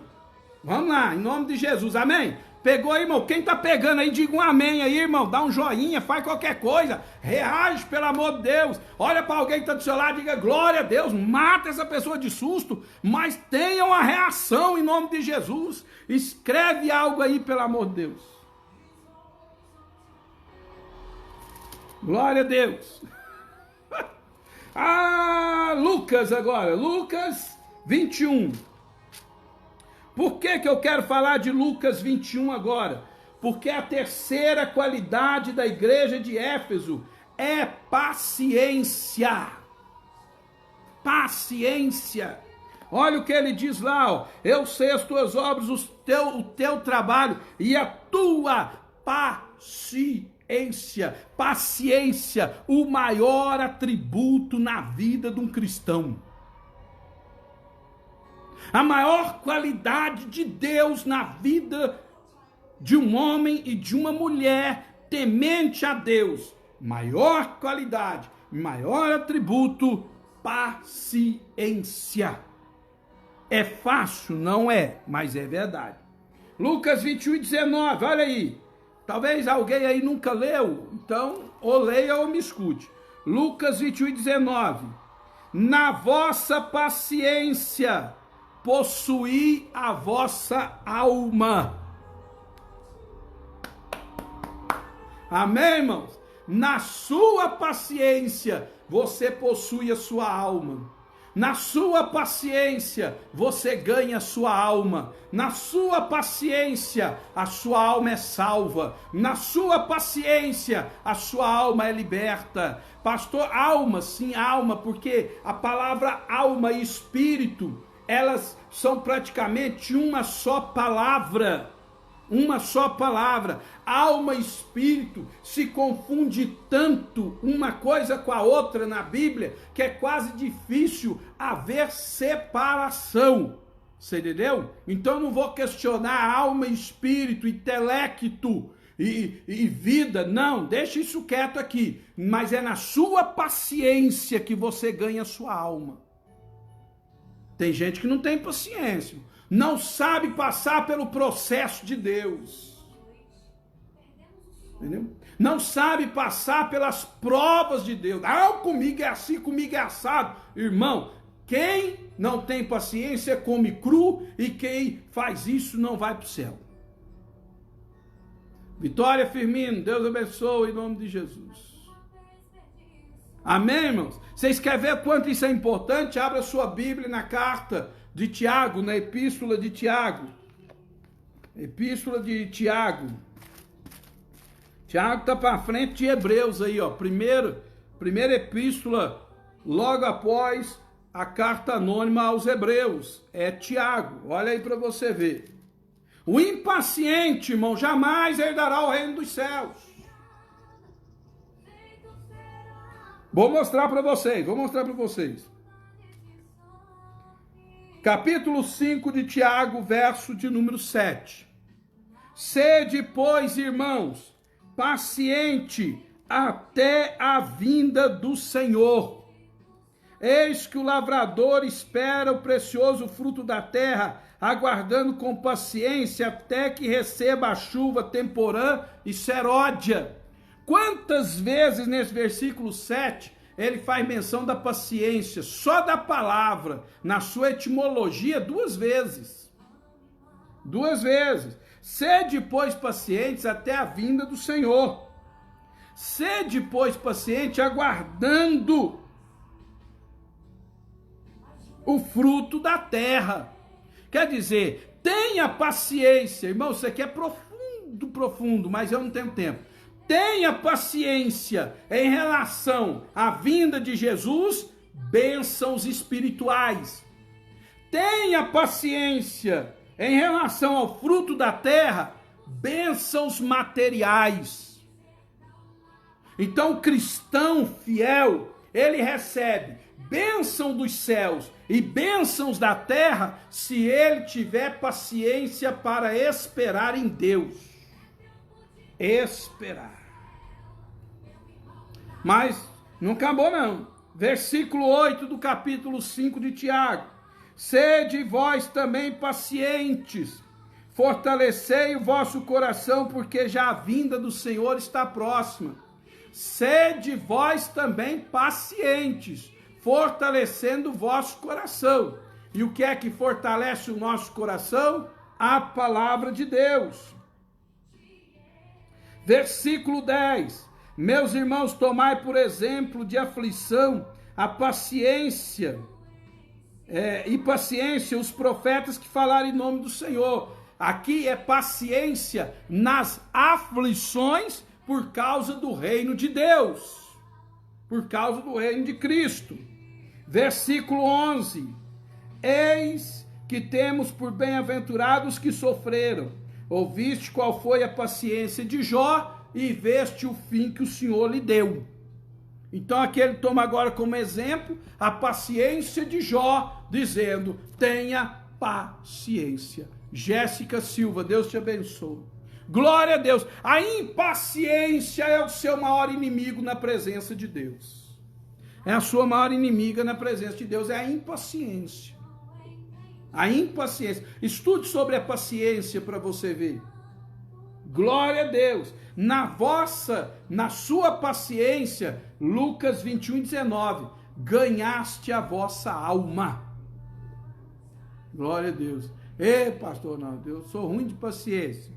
Vamos lá, em nome de Jesus, amém? Pegou aí, irmão? Quem tá pegando aí, diga um amém aí, irmão. Dá um joinha, faz qualquer coisa. Reage, pelo amor de Deus. Olha para alguém que tá do seu lado, diga glória a Deus. Mata essa pessoa de susto, mas tenha uma reação em nome de Jesus. Escreve algo aí, pelo amor de Deus. Glória a Deus. Lucas agora. Lucas 21. Por que eu quero falar de Lucas 21 agora? Porque a terceira qualidade da igreja de Éfeso é paciência. Paciência. Olha o que ele diz lá, ó. Eu sei as tuas obras, o teu trabalho e a tua paciência. Paciência, o maior atributo na vida de um cristão. A maior qualidade de Deus na vida de um homem e de uma mulher temente a Deus. Maior qualidade, maior atributo, paciência. É fácil? Não é, mas é verdade. Lucas 21:19, olha aí. Talvez alguém aí nunca leu, então ou leia ou me escute. Lucas 21:19. Na vossa paciência possuir a vossa alma. Amém, irmãos? Na sua paciência, você possui a sua alma. Na sua paciência, você ganha a sua alma. Na sua paciência, a sua alma é salva. Na sua paciência, a sua alma é liberta. Pastor, alma, sim, alma, porque a palavra alma e espírito, elas são praticamente uma só palavra. Uma só palavra. Alma e espírito se confunde tanto uma coisa com a outra na Bíblia que é quase difícil haver separação. Você entendeu? Então eu não vou questionar alma e espírito, intelecto e vida. Não, deixa isso quieto aqui. Mas é na sua paciência que você ganha a sua alma. Tem gente que não tem paciência, não sabe passar pelo processo de Deus, entendeu? Não sabe passar pelas provas de Deus. Comigo é assim, comigo é assado. Irmão, quem não tem paciência come cru e quem faz isso não vai para o céu. Vitória Firmino, Deus abençoe em nome de Jesus. Amém, irmãos? Vocês querem ver quanto isso é importante? Abra sua Bíblia na carta de Tiago, na epístola de Tiago. Epístola de Tiago. Tiago está para frente de Hebreus aí, ó. Primeira epístola, logo após a carta anônima aos Hebreus. É Tiago. Olha aí para você ver. O impaciente, irmão, jamais herdará o reino dos céus. Vou mostrar para vocês. Capítulo 5 de Tiago, verso de número 7. Sede, pois, irmãos, paciente até a vinda do Senhor. Eis que o lavrador espera o precioso fruto da terra, aguardando com paciência até que receba a chuva temporã e seródia. Quantas vezes nesse versículo 7 ele faz menção da paciência, só da palavra, na sua etimologia, 2 vezes. 2 vezes. Sede, pois, pacientes até a vinda do Senhor. Sede, pois, paciente, aguardando o fruto da terra. Quer dizer, tenha paciência. Irmão, isso aqui é profundo, mas eu não tenho tempo. Tenha paciência em relação à vinda de Jesus, bênçãos espirituais. Tenha paciência em relação ao fruto da terra, bênçãos materiais. Então, o cristão fiel, ele recebe bênção dos céus e bênçãos da terra, se ele tiver paciência para esperar em Deus. Esperar. Mas não acabou não. Versículo 8 do capítulo 5 de Tiago. Sede vós também pacientes, fortalecei o vosso coração, porque já a vinda do Senhor está próxima. Sede vós também pacientes, fortalecendo o vosso coração. E o que é que fortalece o nosso coração? A palavra de Deus. Versículo 10. Meus irmãos, tomai por exemplo de aflição a paciência, e paciência os profetas que falaram em nome do Senhor. Aqui é paciência nas aflições por causa do reino de Deus, por causa do reino de Cristo. Versículo 11. Eis que temos por bem-aventurados que sofreram. Ouviste qual foi a paciência de Jó e veste o fim que o Senhor lhe deu. Então aqui ele toma agora como exemplo a paciência de Jó, dizendo, tenha paciência. Jéssica Silva, Deus te abençoe. Glória a Deus. A impaciência é o seu maior inimigo na presença de Deus. É a sua maior inimiga na presença de Deus, é a impaciência. A impaciência. Estude sobre a paciência para você ver. Glória a Deus. Na sua paciência, Lucas 21:19, ganhaste a vossa alma. Glória a Deus. Ei, pastor, não, eu sou ruim de paciência.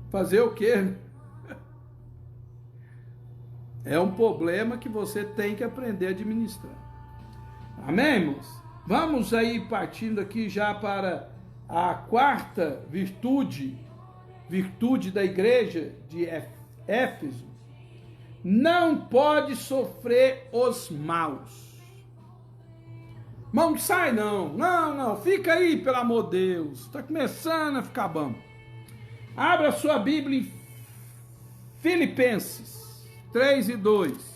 Fazer o quê? É um problema que você tem que aprender a administrar. Amém, irmãos? Vamos aí partindo aqui já para a quarta virtude da igreja de Éfeso. Não pode sofrer os maus. Não sai não, fica aí, pelo amor de Deus, está começando a ficar bom. Abra sua Bíblia em Filipenses 3:2.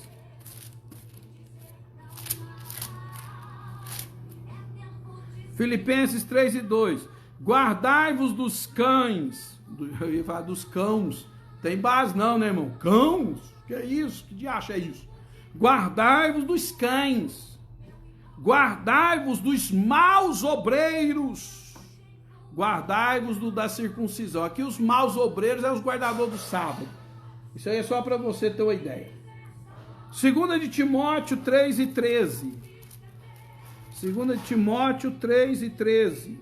Filipenses 3:2. Guardai-vos dos cães. Eu ia falar dos cãos. Tem base não, né, irmão? Cãos? Que é isso? Que diacho é isso? Guardai-vos dos cães. Guardai-vos dos maus obreiros. Guardai-vos da circuncisão. Aqui os maus obreiros é os guardadores do sábado. Isso aí é só para você ter uma ideia. 2 de Timóteo 3:13. 2 de Timóteo 3:13.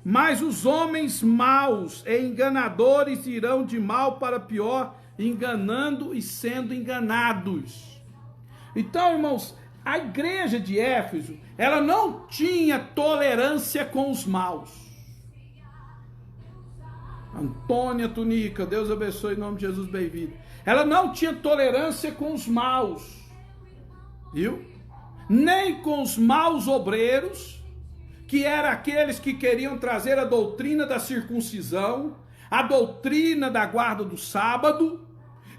Mas os homens maus e enganadores irão de mal para pior, enganando e sendo enganados. Então, irmãos, a igreja de Éfeso, ela não tinha tolerância com os maus. Antônia Tunica, Deus abençoe em nome de Jesus, bem-vindo. Ela não tinha tolerância com os maus, viu? Nem com os maus obreiros, que eram aqueles que queriam trazer a doutrina da circuncisão, a doutrina da guarda do sábado,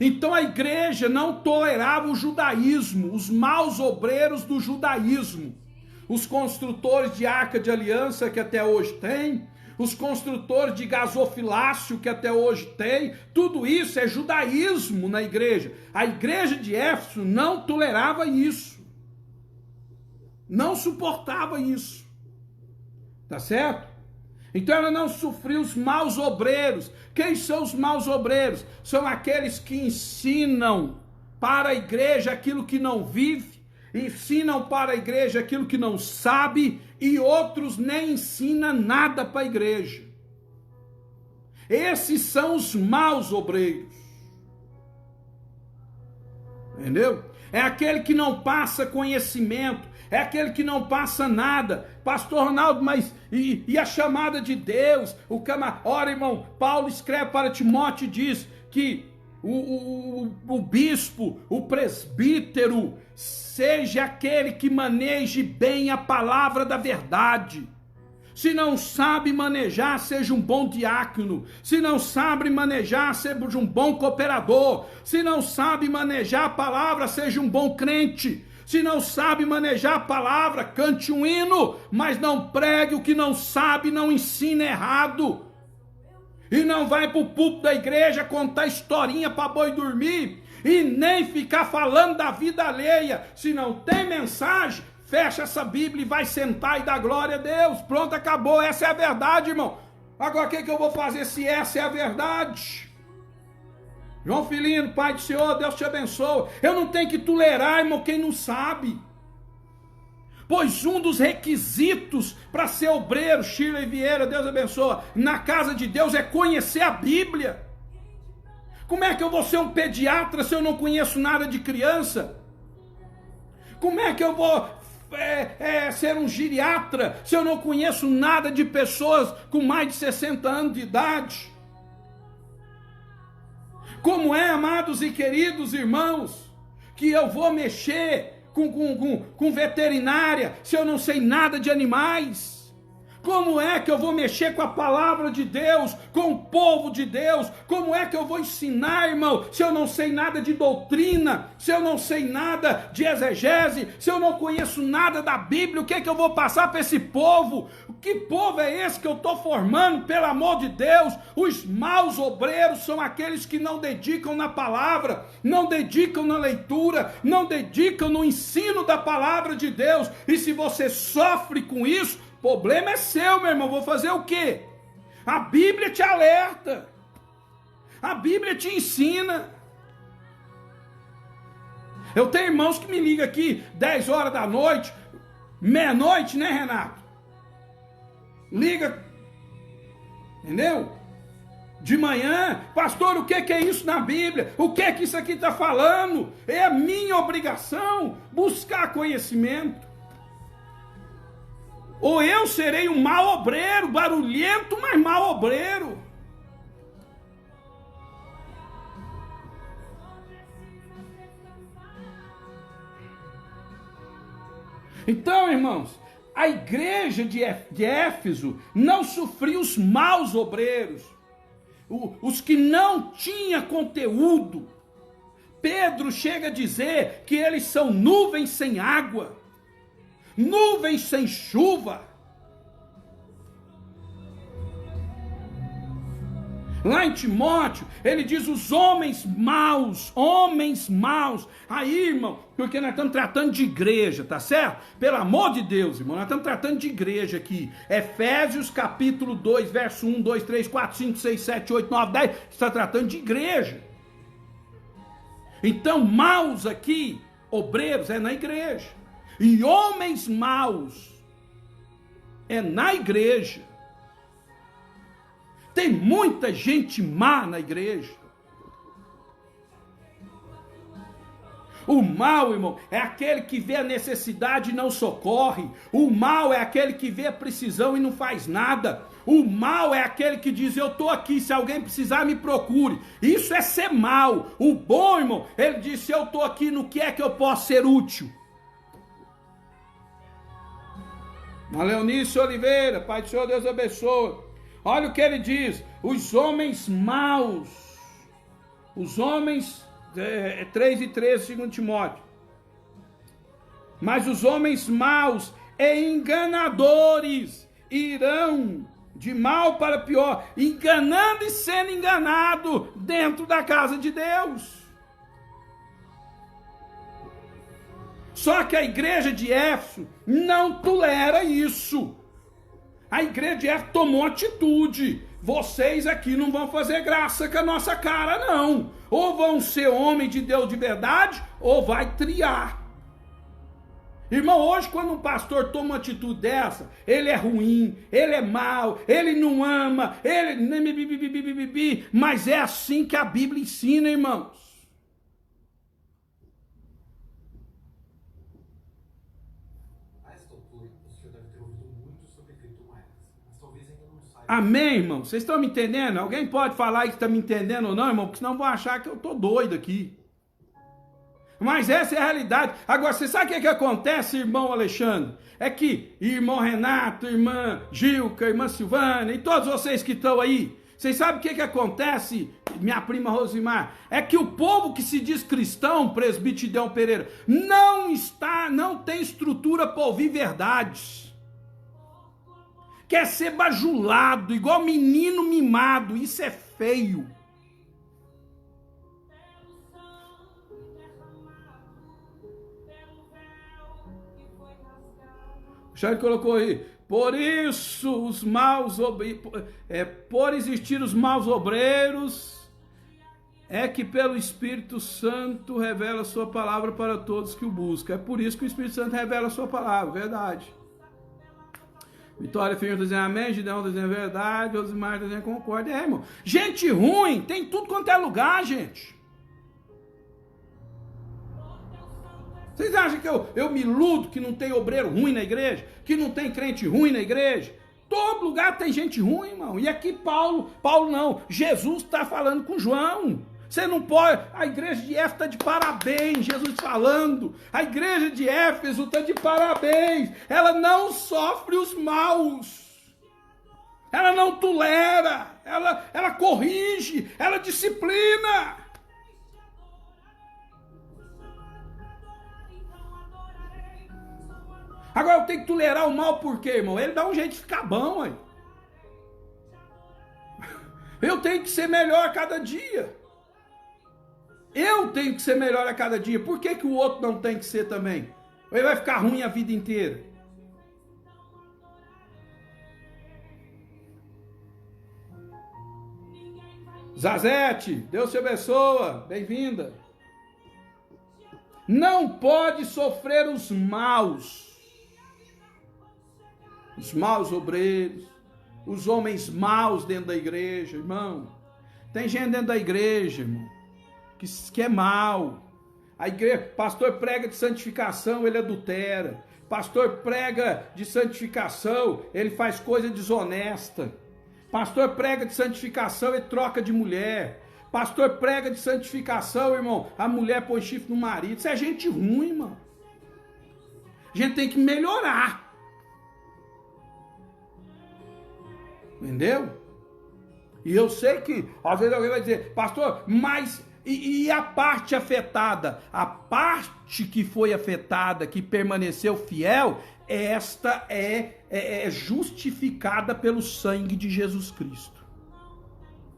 Então a igreja não tolerava o judaísmo, os maus obreiros do judaísmo. Os construtores de arca de aliança que até hoje tem, os construtores de gasofilácio que até hoje tem, tudo isso é judaísmo na igreja. A igreja de Éfeso não tolerava isso. Não suportava isso. Tá certo? Então ela não sofreu os maus obreiros. Quem são os maus obreiros? São aqueles que ensinam para a igreja aquilo que não vive, ensinam para a igreja aquilo que não sabe, e outros nem ensinam nada para a igreja. Esses são os maus obreiros. Entendeu? É aquele que não passa conhecimento, é aquele que não passa nada. Pastor Ronaldo, mas e a chamada de Deus? Ora, irmão, Paulo escreve para Timóteo e diz que o bispo, o presbítero, seja aquele que maneje bem a palavra da verdade. Se não sabe manejar, seja um bom diácono. Se não sabe manejar, seja um bom cooperador. Se não sabe manejar a palavra, seja um bom crente. Se não sabe manejar a palavra, cante um hino, mas não pregue o que não sabe, não ensine errado. E não vai para o púlpito da igreja contar historinha para boi dormir, e nem ficar falando da vida alheia. Se não tem mensagem, fecha essa Bíblia e vai sentar e dar glória a Deus. Pronto, acabou. Essa é a verdade, irmão. Agora o que eu vou fazer se essa é a verdade? João Filino, Pai do Senhor, Deus te abençoe. Eu não tenho que tolerar, irmão, quem não sabe. Pois um dos requisitos para ser obreiro, Shirley Vieira, Deus abençoe, na casa de Deus é conhecer a Bíblia. Como é que eu vou ser um pediatra se eu não conheço nada de criança? Como é que eu vou ser um geriatra se eu não conheço nada de pessoas com mais de 60 anos de idade? Como é, amados e queridos irmãos, que eu vou mexer com veterinária se eu não sei nada de animais? Como é que eu vou mexer com a palavra de Deus, com o povo de Deus? Como é que eu vou ensinar, irmão, se eu não sei nada de doutrina, se eu não sei nada de exegese, se eu não conheço nada da Bíblia? O que é que eu vou passar para esse povo? Que povo é esse que eu estou formando, pelo amor de Deus? Os maus obreiros são aqueles que não dedicam na palavra, não dedicam na leitura, não dedicam no ensino da palavra de Deus. E se você sofre com isso, o problema é seu, meu irmão. Vou fazer o quê? A Bíblia te alerta. A Bíblia te ensina. Eu tenho irmãos que me ligam aqui 10 horas da noite, meia-noite, né, Renato? Liga, entendeu? De manhã, pastor, o que é isso na Bíblia? O que é que isso aqui está falando? É a minha obrigação buscar conhecimento. Ou eu serei um mau obreiro, barulhento, mas mau obreiro. Então, irmãos, a igreja de Éfeso não sofria os maus obreiros, os que não tinham conteúdo. Pedro chega a dizer que eles são nuvens sem água, nuvens sem chuva. Lá em Timóteo, ele diz os homens maus. Aí, irmão, porque nós estamos tratando de igreja, tá certo? Pelo amor de Deus, irmão, nós estamos tratando de igreja aqui. Efésios capítulo 2, verso 1, 2, 3, 4, 5, 6, 7, 8, 9, 10, está tratando de igreja. Então, maus aqui, obreiros, é na igreja. E homens maus é na igreja. Tem muita gente má na igreja. O mal, irmão, é aquele que vê a necessidade e não socorre. O mal é aquele que vê a precisão e não faz nada. O mal é aquele que diz, eu estou aqui, se alguém precisar me procure. Isso é ser mal. O bom, irmão, ele diz, eu estou aqui, no que é que eu posso ser útil? A Leonice Oliveira, Pai do Senhor, Deus abençoe. Olha o que ele diz, os homens maus, os homens 3:13, segundo Timóteo. Mas os homens maus e enganadores irão de mal para pior, enganando e sendo enganado dentro da casa de Deus. Só que a igreja de Éfeso não tolera isso. A igreja de Éfeso tomou atitude. Vocês aqui não vão fazer graça com a nossa cara, não. Ou vão ser homem de Deus de verdade, ou vai triar. Irmão, hoje quando um pastor toma uma atitude dessa, ele é ruim, ele é mau, ele não ama, mas é assim que a Bíblia ensina, irmãos. Amém, irmão? Vocês estão me entendendo? Alguém pode falar que está me entendendo ou não, irmão? Porque senão vão achar que eu estou doido aqui. Mas essa é a realidade. Agora, você sabe o que acontece, irmão Alexandre? É que irmão Renato, irmã Gilca, irmã Silvana e todos vocês que estão aí, vocês sabem o que acontece, minha prima Rosimar? É que o povo que se diz cristão, presbítero Gideão Pereira, não tem estrutura para ouvir verdades. Quer ser bajulado, igual menino mimado. Isso é feio. O Charles colocou aí. Por isso, os maus por existir os maus obreiros, é que pelo Espírito Santo revela a sua palavra para todos que o buscam. É por isso que o Espírito Santo revela a sua palavra, verdade. Vitória Firme está dizendo amém, Gideão está dizendo verdade, Rosimar está dizendo concorda. É, irmão. Gente ruim, tem tudo quanto é lugar, gente. Vocês acham que eu me iludo que não tem obreiro ruim na igreja? Que não tem crente ruim na igreja? Todo lugar tem gente ruim, irmão. E aqui Paulo não, Jesus está falando com João. Você não pode, a igreja de Éfeso está de parabéns, Jesus falando. A igreja de Éfeso está de parabéns. Ela não sofre os maus. Ela não tolera. Ela corrige. Ela disciplina. Agora eu tenho que tolerar o mal por quê, irmão? Ele dá um jeito de ficar bom, aí. Eu tenho que ser melhor a cada dia. Eu tenho que ser melhor a cada dia. Por que o outro não tem que ser também? Ou ele vai ficar ruim a vida inteira? Zazete, Deus te abençoa. Bem-vinda. Não pode sofrer os maus. Os maus obreiros. Os homens maus dentro da igreja, irmão. Tem gente dentro da igreja, irmão, que é mal. A igreja, pastor prega de santificação, ele adultera. Pastor prega de santificação, ele faz coisa desonesta. Pastor prega de santificação, ele troca de mulher. Pastor prega de santificação, irmão, a mulher põe chifre no marido. Isso é gente ruim, irmão. A gente tem que melhorar. Entendeu? E eu sei que, às vezes alguém vai dizer, pastor, mas e a parte afetada? A parte que foi afetada, que permaneceu fiel, esta é justificada pelo sangue de Jesus Cristo.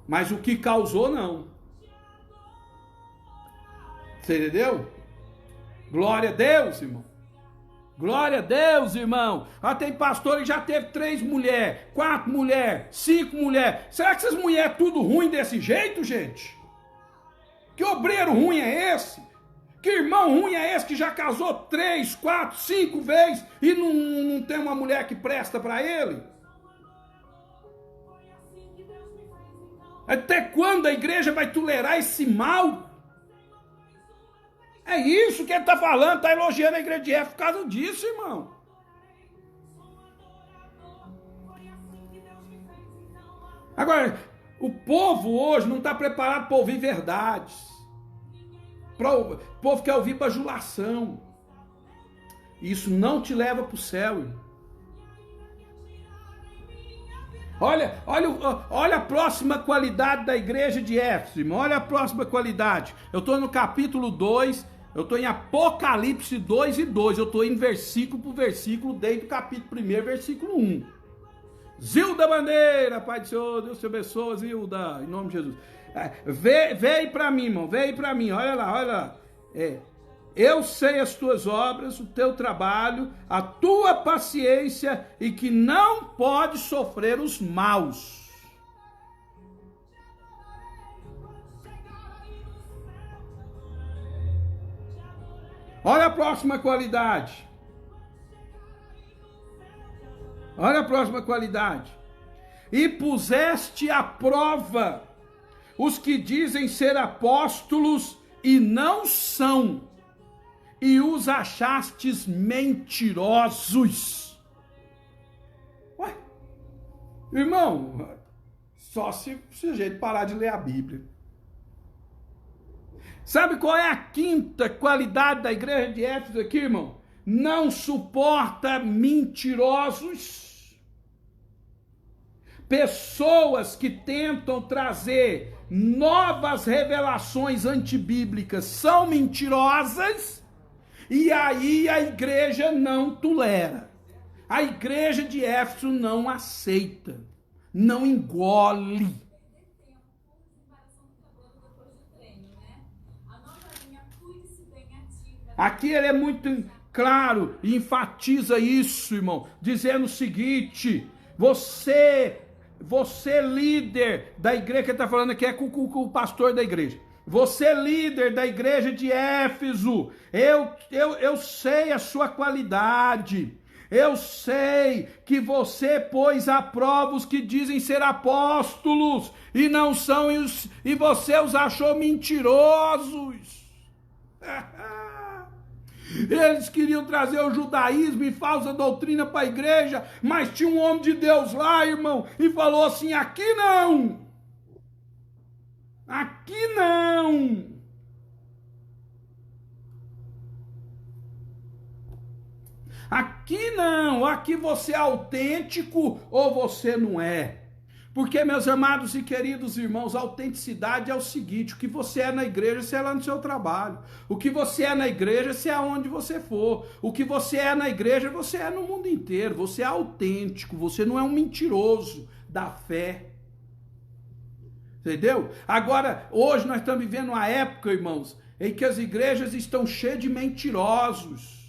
Mas o que causou, não. Você entendeu? Glória a Deus, irmão. Glória a Deus, irmão. Tem pastor que já teve 3 mulheres, 4 mulheres, 5 mulheres. Será que essas mulheres tudo ruim desse jeito, gente? Que obreiro ruim é esse? Que irmão ruim é esse que já casou 3, 4, 5 vezes e não tem uma mulher que presta para ele? Até quando a igreja vai tolerar esse mal? É isso que ele está falando, está elogiando a igreja de Éfeso por causa disso, irmão. Agora, o povo hoje não está preparado para ouvir verdades. O povo quer ouvir bajulação. Isso não te leva para o céu, irmão. Olha a próxima qualidade da igreja de Éfeso, irmão. Olha a próxima qualidade. Eu estou no capítulo 2, eu estou em Apocalipse 2 e 2. Eu estou em versículo por versículo, desde o capítulo 1, versículo 1. Zilda Bandeira, Pai do Senhor, Deus te abençoe, Zilda, em nome de Jesus. Vê aí para mim, irmão, vê aí para mim, olha lá. Eu sei as tuas obras, o teu trabalho, a tua paciência e que não pode sofrer os maus. Olha a próxima qualidade. Olha a próxima qualidade. E puseste à prova os que dizem ser apóstolos e não são, e os achastes mentirosos. Ué, irmão, só se o sujeito parar de ler a Bíblia. Sabe qual é a quinta qualidade da igreja de Éfeso aqui, irmão? Não suporta mentirosos. Pessoas que tentam trazer novas revelações antibíblicas são mentirosas, e aí a igreja não tolera. A igreja de Éfeso não aceita, não engole. Aqui ele é muito claro e enfatiza isso, irmão, dizendo o seguinte: você líder da igreja, que ele está falando aqui é com o pastor da igreja. Você líder da igreja de Éfeso, eu sei a sua qualidade. Eu sei que você pôs à prova os que dizem ser apóstolos e não são, e você os achou mentirosos. Eles queriam trazer o judaísmo e falsa doutrina para a igreja, mas tinha um homem de Deus lá, irmão, e falou assim: aqui não, aqui não. Aqui não, aqui você é autêntico ou você não é. Porque, meus amados e queridos irmãos, a autenticidade é o seguinte: o que você é na igreja, você é lá no seu trabalho. O que você é na igreja, você é aonde você for. O que você é na igreja, você é no mundo inteiro. Você é autêntico, você não é um mentiroso da fé. Entendeu? Agora, hoje nós estamos vivendo uma época, irmãos, em que as igrejas estão cheias de mentirosos.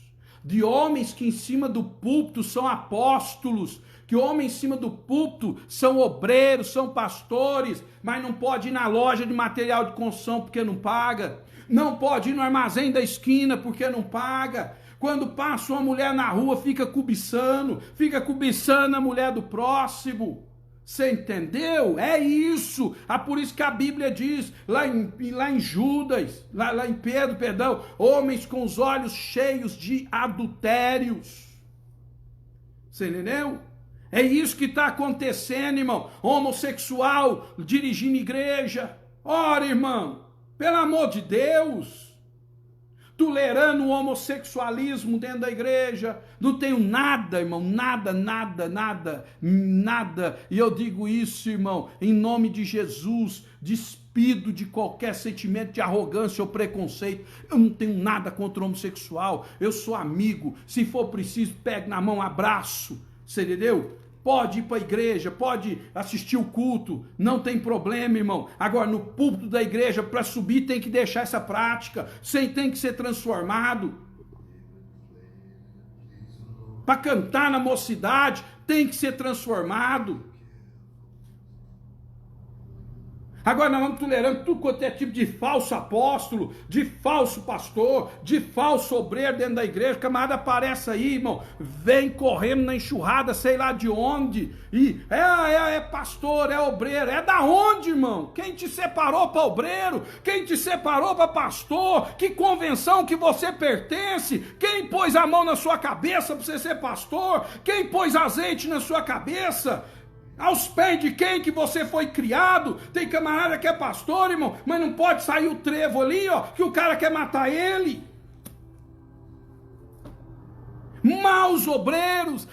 De homens que em cima do púlpito são apóstolos, que homens em cima do púlpito são obreiros, são pastores, mas não pode ir na loja de material de construção porque não paga, não pode ir no armazém da esquina porque não paga. Quando passa uma mulher na rua, fica cobiçando a mulher do próximo. Você entendeu? É isso. Por isso que a Bíblia diz, lá em Judas, lá em Pedro, perdão, homens com os olhos cheios de adultérios. Você entendeu? É isso que está acontecendo, irmão. Homossexual dirigindo igreja. Ora, irmão, pelo amor de Deus. Tolerando o homossexualismo dentro da igreja. Não tenho nada, irmão, nada. E eu digo isso, irmão, em nome de Jesus, despido de qualquer sentimento de arrogância ou preconceito. Eu não tenho nada contra o homossexual. Eu sou amigo. Se for preciso, pegue na mão, abraço. Você entendeu? Pode ir para a igreja, pode assistir o culto, não tem problema, irmão. Agora, no púlpito da igreja, para subir, tem que deixar essa prática. Você tem que ser transformado. Para cantar na mocidade, tem que ser transformado. Agora nós vamos tolerando tudo quanto é tipo de falso apóstolo, de falso pastor, de falso obreiro dentro da igreja. O camarada aparece aí, irmão, vem correndo na enxurrada, sei lá de onde, e é pastor, é obreiro. É da onde, irmão? Quem te separou para obreiro? Quem te separou para pastor? Que convenção que você pertence? Quem pôs a mão na sua cabeça para você ser pastor? Quem pôs azeite na sua cabeça? Aos pés de quem que você foi criado? Tem camarada que é pastor, irmão, mas não pode sair o trevo ali, ó, que o cara quer matar ele. Maus obreiros,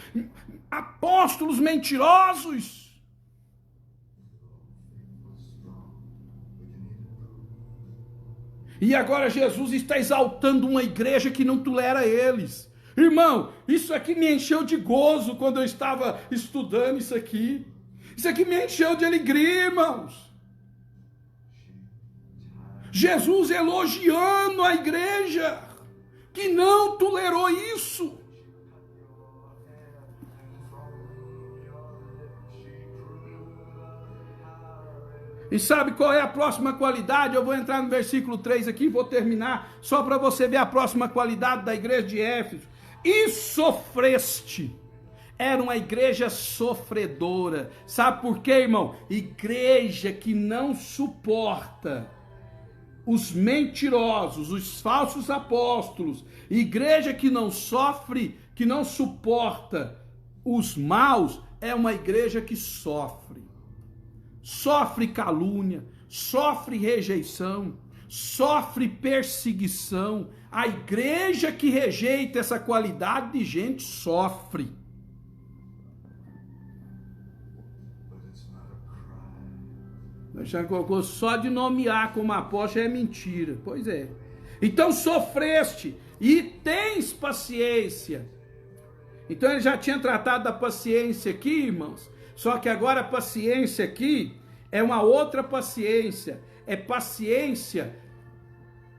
apóstolos mentirosos. E agora Jesus está exaltando uma igreja que não tolera eles. Irmão, isso aqui me encheu de gozo quando eu estava estudando isso aqui. Isso aqui me encheu de alegria, irmãos. Jesus elogiando a igreja que não tolerou isso. E sabe qual é a próxima qualidade? Eu vou entrar no versículo 3 aqui e vou terminar, só para você ver a próxima qualidade da igreja de Éfeso. E sofreste. Era uma igreja sofredora. Sabe por quê, irmão? Igreja que não suporta os mentirosos, os falsos apóstolos. Igreja que não sofre, que não suporta os maus, é uma igreja que sofre. Sofre calúnia, sofre rejeição, sofre perseguição. A igreja que rejeita essa qualidade de gente sofre. Já colocou só de nomear como apóstolo é mentira. Pois é. Então sofreste e tens paciência. Então ele já tinha tratado da paciência aqui, irmãos. Só que agora a paciência aqui é uma outra paciência. É paciência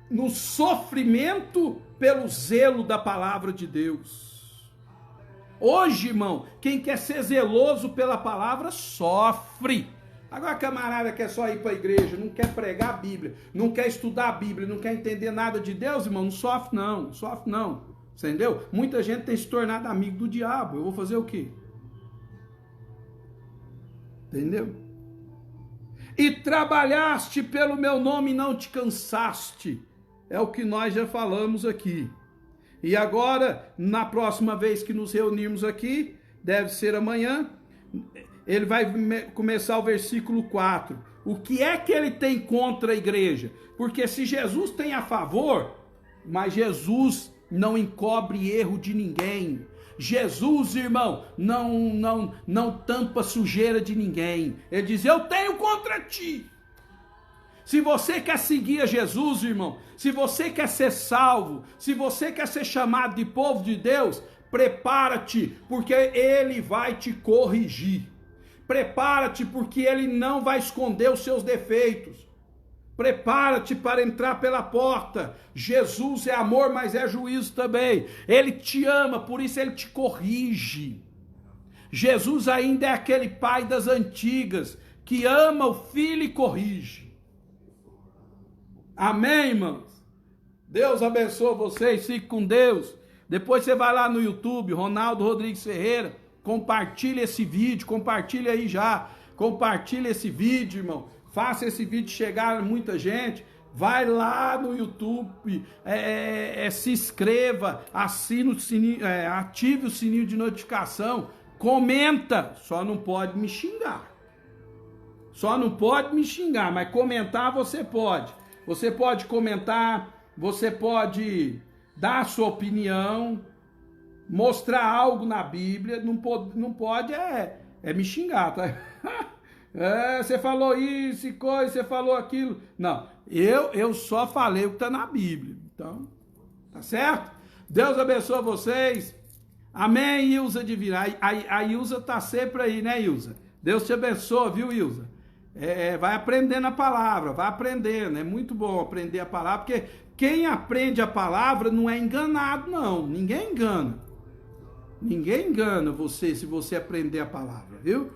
no sofrimento pelo zelo da palavra de Deus. Hoje, irmão, quem quer ser zeloso pela palavra sofre. Agora a camarada quer só ir para a igreja, não quer pregar a Bíblia, não quer estudar a Bíblia, não quer entender nada de Deus, irmão, não sofre não, sofre não. Entendeu? Muita gente tem se tornado amigo do diabo. Eu vou fazer o quê? Entendeu? E trabalhaste pelo meu nome e não te cansaste. É o que nós já falamos aqui. E agora, na próxima vez que nos reunirmos aqui, deve ser amanhã, ele vai começar o versículo 4. O que é que ele tem contra a igreja? Porque se Jesus tem a favor, mas Jesus não encobre erro de ninguém. Jesus, irmão, não tampa sujeira de ninguém. Ele diz, eu tenho contra ti. Se você quer seguir a Jesus, irmão, se você quer ser salvo, se você quer ser chamado de povo de Deus, prepara-te, porque ele vai te corrigir. Prepara-te, porque ele não vai esconder os seus defeitos. Prepara-te para entrar pela porta. Jesus é amor, mas é juízo também. Ele te ama, por isso ele te corrige. Jesus ainda é aquele pai das antigas, que ama o filho e corrige. Amém, irmãos? Deus abençoe vocês, fique com Deus. Depois você vai lá no YouTube, Ronaldo Rodrigues Ferreira, compartilha esse vídeo, compartilha aí já. Compartilha esse vídeo, irmão. Faça esse vídeo chegar a muita gente. Vai lá no YouTube, se inscreva, assine o sininho, ative o sininho de notificação, comenta, só não pode me xingar. Só não pode me xingar, mas comentar você pode. Você pode comentar, você pode dar a sua opinião, mostrar algo na Bíblia, não pode me xingar, tá? Você falou isso e coisa, você falou aquilo. Não, eu só falei o que está na Bíblia. Então, tá certo? Deus abençoe vocês. Amém, Ilza Divina. A Ilza tá sempre aí, né, Ilza? Deus te abençoe, viu, Ilza? Vai aprendendo a palavra, vai aprendendo. É muito bom aprender a palavra, porque quem aprende a palavra não é enganado, não. Ninguém engana. Ninguém engana você se você aprender a palavra, viu?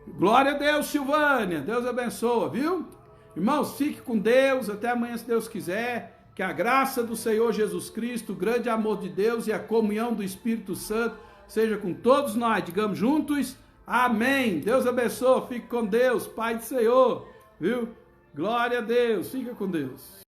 Glória a Deus, Silvânia. Deus abençoe, viu? Irmãos, fique com Deus. Até amanhã, se Deus quiser. Que a graça do Senhor Jesus Cristo, o grande amor de Deus e a comunhão do Espírito Santo seja com todos nós. Digamos juntos, amém. Deus abençoe. Fique com Deus, Pai do Senhor, viu? Glória a Deus. Fica com Deus.